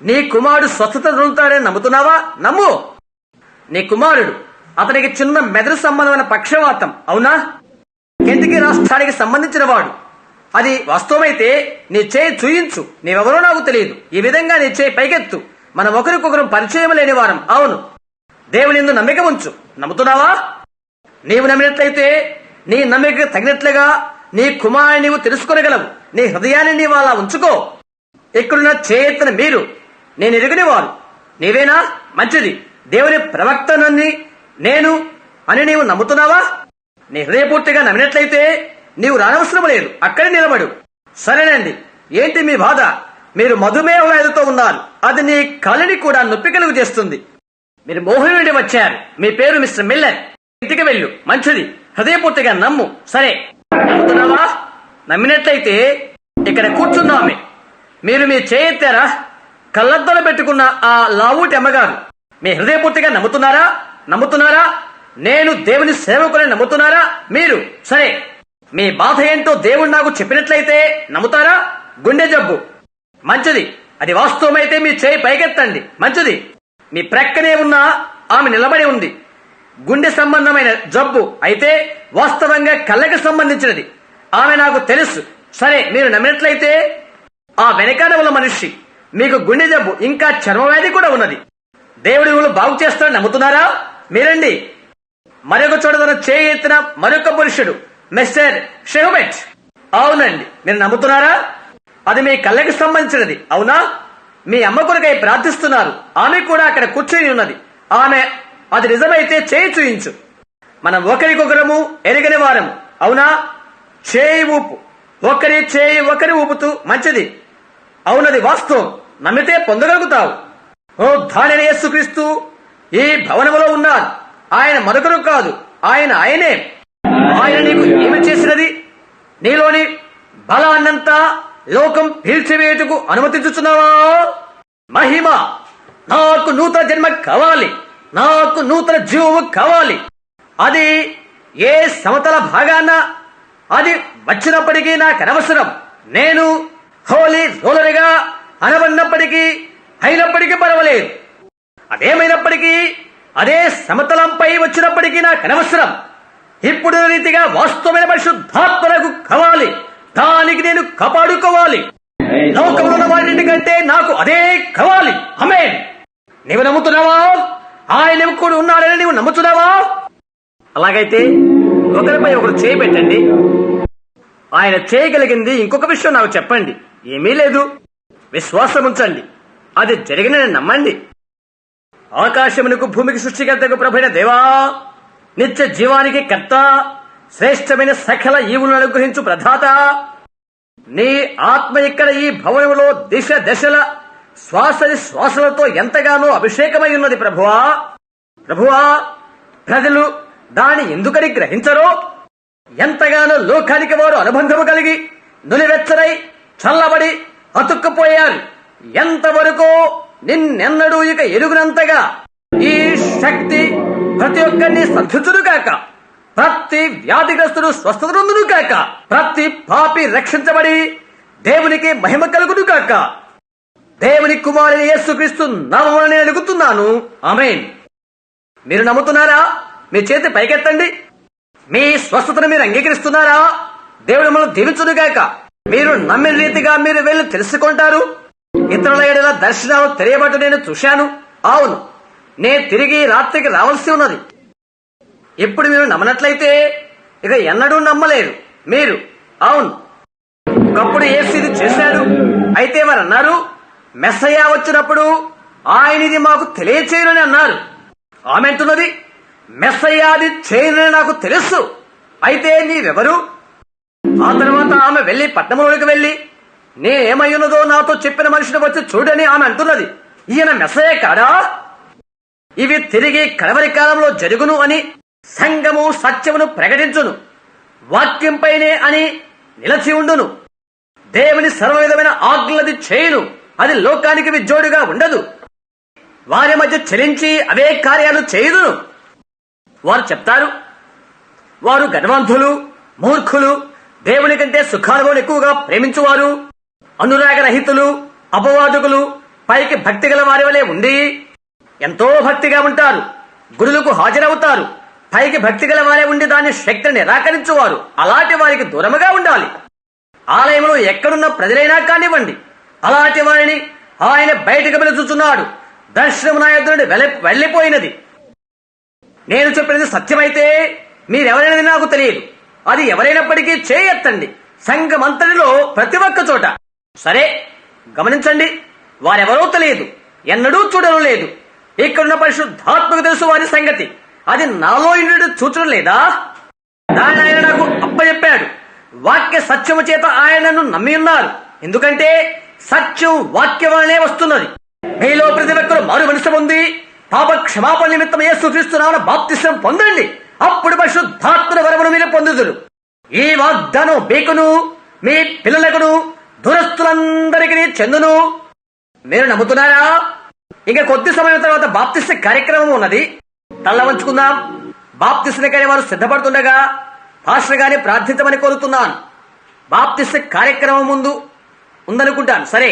నీ కుమారుడు స్వస్థత పొందుతాడని నమ్ముతున్నావా? నమ్ము. నీ కుమారుడు అతనికి చిన్న మెదడు సంబంధమైన పక్షవాతం, అవునా? కెంటకీ రాష్ట్రానికి సంబంధించిన వాడు. అది వాస్తవమైతే నీ చేయి చూయించు, నీవెవరో నాకు తెలియదు. ఈ విధంగా నీ చేయి పైకెత్తు. మనం ఒకరికొకరు పరిచయం లేని వారం. అవును, దేవుని యందు నమ్మిక ఉంచు. నమ్ముతున్నావా? నీవు నమ్మినట్లయితే నీ నమ్మిక తగినట్లుగా నీ కుమారుని నీవు తెలుసుకొనగలవు. నీ హృదయాన్ని నీవు అలా ఉంచుకో. ఇక్కడున్న చేయెత్తిన మీరు నేను ఎరుగని వారు. నీవేనా? మంచిది. దేవుని ప్రవక్తనని నేను అని నీవు నమ్ముతున్నావా? నీ హృదయపూర్తిగా నమ్మినట్లయితే నీవు రానవసరం లేదు, అక్కడే నిలబడు. సరేనండి, ఏంటి మీ బాధ? మీరు మధుమేహ వ్యాధితో ఉన్నారు. అది నీ కాలిని కూడా నొప్పి కలుగు చేస్తుంది. మీరు మోహం నుండి వచ్చారు. మీ పేరు మిస్టర్ మిల్లర్. ఇంటికి వెళ్ళు. మంచిది. హృదయపూర్తిగా నమ్ము. సరే, నమ్ముతున్నావా? నమ్మినట్లయితే ఇక్కడ కూర్చున్నామే. మీరు మీ చేయెత్తారా? కళ్ళద్దలు పెట్టుకున్న ఆ లావుటి అమ్మగారు. మీ హృదయపూర్తిగా నమ్ముతున్నారా? నమ్ముతున్నారా? నేను దేవుని సేవకులని నమ్ముతున్నారా మీరు? సరే, మీ బాధ ఏంటో దేవుడు నాకు చెప్పినట్లయితే నమ్ముతారా? గుండె జబ్బు. మంచిది. అది వాస్తవమైతే మీ చేయి పైకెత్తండి. మంచిది. మీ ప్రక్కనే ఉన్న ఆమె నిలబడి ఉంది. గుండె సంబంధమైన జబ్బు అయితే వాస్తవంగా కళ్ళకి సంబంధించినది. ఆమె నాకు తెలుసు. సరే, మీరు నమ్మినట్లయితే ఆ వెనకాల ఉన్న మనిషి మీకు గుండె జబ్బు ఇంకా చర్మవ్యాధి కూడా ఉన్నది. దేవుడి వాళ్ళు బాగు చేస్తాడని నమ్ముతున్నారా? మీరండి. మరొక చోట తన చేయి ఎత్తిన మరొక పురుషుడు మిస్టర్ షెహబెట్. అవునండి, మీరు నమ్ముతున్నారా? అది మీ కళ్ళకి సంబంధించినది, అవునా? మీ అమ్మ కొరకై ప్రార్థిస్తున్నారు. ఆమె కూడా అక్కడ కూర్చొని ఉన్నది. ఆమె అది నిజమైతే చేయి చూయించు. మనం ఒకరికొకరము ఎరగని వారము, అవునా? చేయి ఊపు. ఒకరి చేయి ఒకరి ఊపుతూ. మంచిది. అవునది వాస్తవం. నమ్మితే పొందగలుగుతావు. ఓ ధాన్య యేసుక్రీస్తు ఈ భవనములో ఉన్నారు. ఆయన మరొకరు కాదు, ఆయనే. ఆయన నీకు ఏమి చేసినది? నీలోని బలాన్నంతా లోకం పీల్చివేటుకు అనుమతించుచున్నావా? మహిమ. నాకు నూతన జన్మ కావాలి, నాకు నూతన జీవము కావాలి. అది ఏ సమతల భాగాన అది వచ్చినప్పటికీ నాకు అనవసరం. నేను హోలీ రోలర్గా అనబడినప్పటికీ అయినప్పటికీ పర్వాలేదు. అదేమైనప్పటికీ అదే సమతలంపై వచ్చినప్పటికీ నాకు అనవసరం. ఇప్పుడు రీతిగా వాస్తవమైన పరిశుద్ధాత్మకు కావాలి. దానికి నేను కాపాడుకోవాలి. లోకంలో ఉన్న వాటి కంటే నాకు అదే కావాలి. ఆమేన్. నీవు నమ్ముతున్నావా? ఆయన కూడా ఉన్నాడని నీవు నమ్ముతున్నావా? అలాగైతే ఒకరిపై ఒకరు చేయి పెట్టండి. ఆయన చేయగలిగింది ఇంకొక విషయం నాకు చెప్పండి. ఏమీ లేదు. విశ్వాసం ఉంచండి. అది జరిగినని నమ్మండి. ఆకాశమునకు భూమికి సృష్టికర్తకు ప్రభువైన దేవా, నిత్య జీవానికి కర్త, శ్రేష్టమైన సకల ఈవులను అనుగ్రహించు ప్రధాత, నీ ఆత్మ ఇక్కడ ఈ భవనములో దిశ దశల శ్వాసలతో ఎంతగానో అభిషేకమై ఉన్నది ప్రభువా. ప్రభువా, ప్రజలు దాని ఎందుకని గ్రహించరో, ఎంతగానో లోకానికి వారు అనుబంధము కలిగి నులివెచ్చరై చల్లబడి అతుక్కుపోయారు. ఎంతవరకు నిన్నెన్నడూ ఇక ఎరుగునంతగా ఈ శక్తి ప్రతి ఒక్కరిని సంధించును కాక, ప్రతి వ్యాధిగ్రస్తుడు స్వస్థత నొందును కాక, ప్రతి పాపి రక్షించబడి దేవునికి మహిమ కలుగును కాక. దేవుని కుమారుని యేసుక్రీస్తు నామమున నేను అడుగుతున్నాను. ఆమేన్. మీరు నమ్ముతున్నారా? మీ చేతి పైకెత్తండి. మీ స్వస్థతను మీరు అంగీకరిస్తున్నారా? దేవుడు మిమ్మల్ని దీవించును గాక. మీరు నమ్మిన రీతిగా మీరు వెళ్ళి తెలుసుకుంటారు. ఇతరుల ఎడల దర్శనాలు తెలియబట్టు నేను చూశాను. అవును, నేను తిరిగి రాత్రికి రావాల్సి ఉన్నది. ఇప్పుడు మీరు నమ్మనట్లయితే ఇక ఎన్నడూ నమ్మలేరు మీరు. అవును, ఒకప్పుడు యేసు ఇది చేశాడు. అయితే వారు అన్నారు, మెస్సయ్య వచ్చినప్పుడు ఆయన ఇది మాకు తెలియచేయనని అన్నారు. ఆమె అంటున్నది, మెస్సయ్య అది చేయనని నాకు తెలుసు. అయితే నీవెవరు? ఆ తర్వాత ఆమె వెళ్లి పట్టణంలోకి వెళ్లి నేనేమయ్యున్నదో నాతో చెప్పిన మనిషిని వచ్చి చూడని ఆమె అంటున్నది. ఈయన మెస్సయ్య కాడా? ఇవి తిరిగి కడవరి కాలంలో జరుగును అని సంఘము సత్యమును ప్రకటించును, వాక్యంపైనే అని నిలచి ఉండును, దేవుని సర్వవిధమైన ఆజ్ఞలది చేయును, అది లోకానికి విజ్జోడుగా ఉండదు, వారి మధ్య చలించి అవే కార్యాలు చేయుదును. వారు చెప్తారు, వారు గర్వంధులు, మూర్ఖులు, దేవుని కంటే సుఖాలను ఎక్కువగా ప్రేమించువారు, అనురాగరహితులు, అపవాదుకులు, పైకి భక్తి గల వారి వలె ఉండి ఎంతో భక్తిగా ఉంటారు. గుడులకు హాజరవుతారు. పైకి భక్తి గల వారే ఉండి దాని శక్తిని నిరాకరించువారు. అలాంటి వారికి దూరముగా ఉండాలి. ఆలయంలో ఎక్కడున్న ప్రజలైనా కానివ్వండి, అలాంటి వారిని ఆయన బయటకు పిలుచుచున్నాడు. దర్శనం నా యొద్ద వెళ్లిపోయినది. నేను చెప్పినది సత్యమైతే మీరెవరైనది నాకు తెలియదు. అది ఎవరైనప్పటికీ చేయెత్తండి. సంఘమంతటిలో ప్రతి ఒక్క చోట. సరే, గమనించండి. వారెవరో తెలియదు, ఎన్నడూ చూడడం లేదు. ఇక్కడున్న పరిశుద్ధాత్మకు తెలుసు వారి సంగతి. అది నాలో ఇంటి చూచడం లేదా? దాన్ని ఆయన నాకు అప్పచెప్పాడు. వాక్య సత్యము చేత ఆయనను నమ్మి ఉన్నారు. ఎందుకంటే సత్యం వాక్యం వలనే వస్తున్నది. మీలో ప్రతి ఒక్కరు మారు మనసు పొంది పాప క్షమాపణ నిమిత్తం యేసుక్రీస్తు నామమున బాప్తిసం పొందండి. అప్పుడు పరిశుద్ధాత్మ వరమును మీరు పొందుదురు. ఈ వాగ్దానం మీకును మీ పిల్లలకును దూరస్తులందరికీ చెందును. మీరు నమ్ముతున్నారా? ఇంకా కొద్ది సమయం తర్వాత బాప్తిస్మ కార్యక్రమం ఉన్నది. తల్ల వంచుకుందాం. బాప్తిస్మ కానీ వారు సిద్ధపడుతుండగా పాస్టర్ గారిని ప్రార్థించమని కోరుతున్నాను. బాప్తిస్మ కార్యక్రమం ముందు ఉందనుకుంటాను. సరే.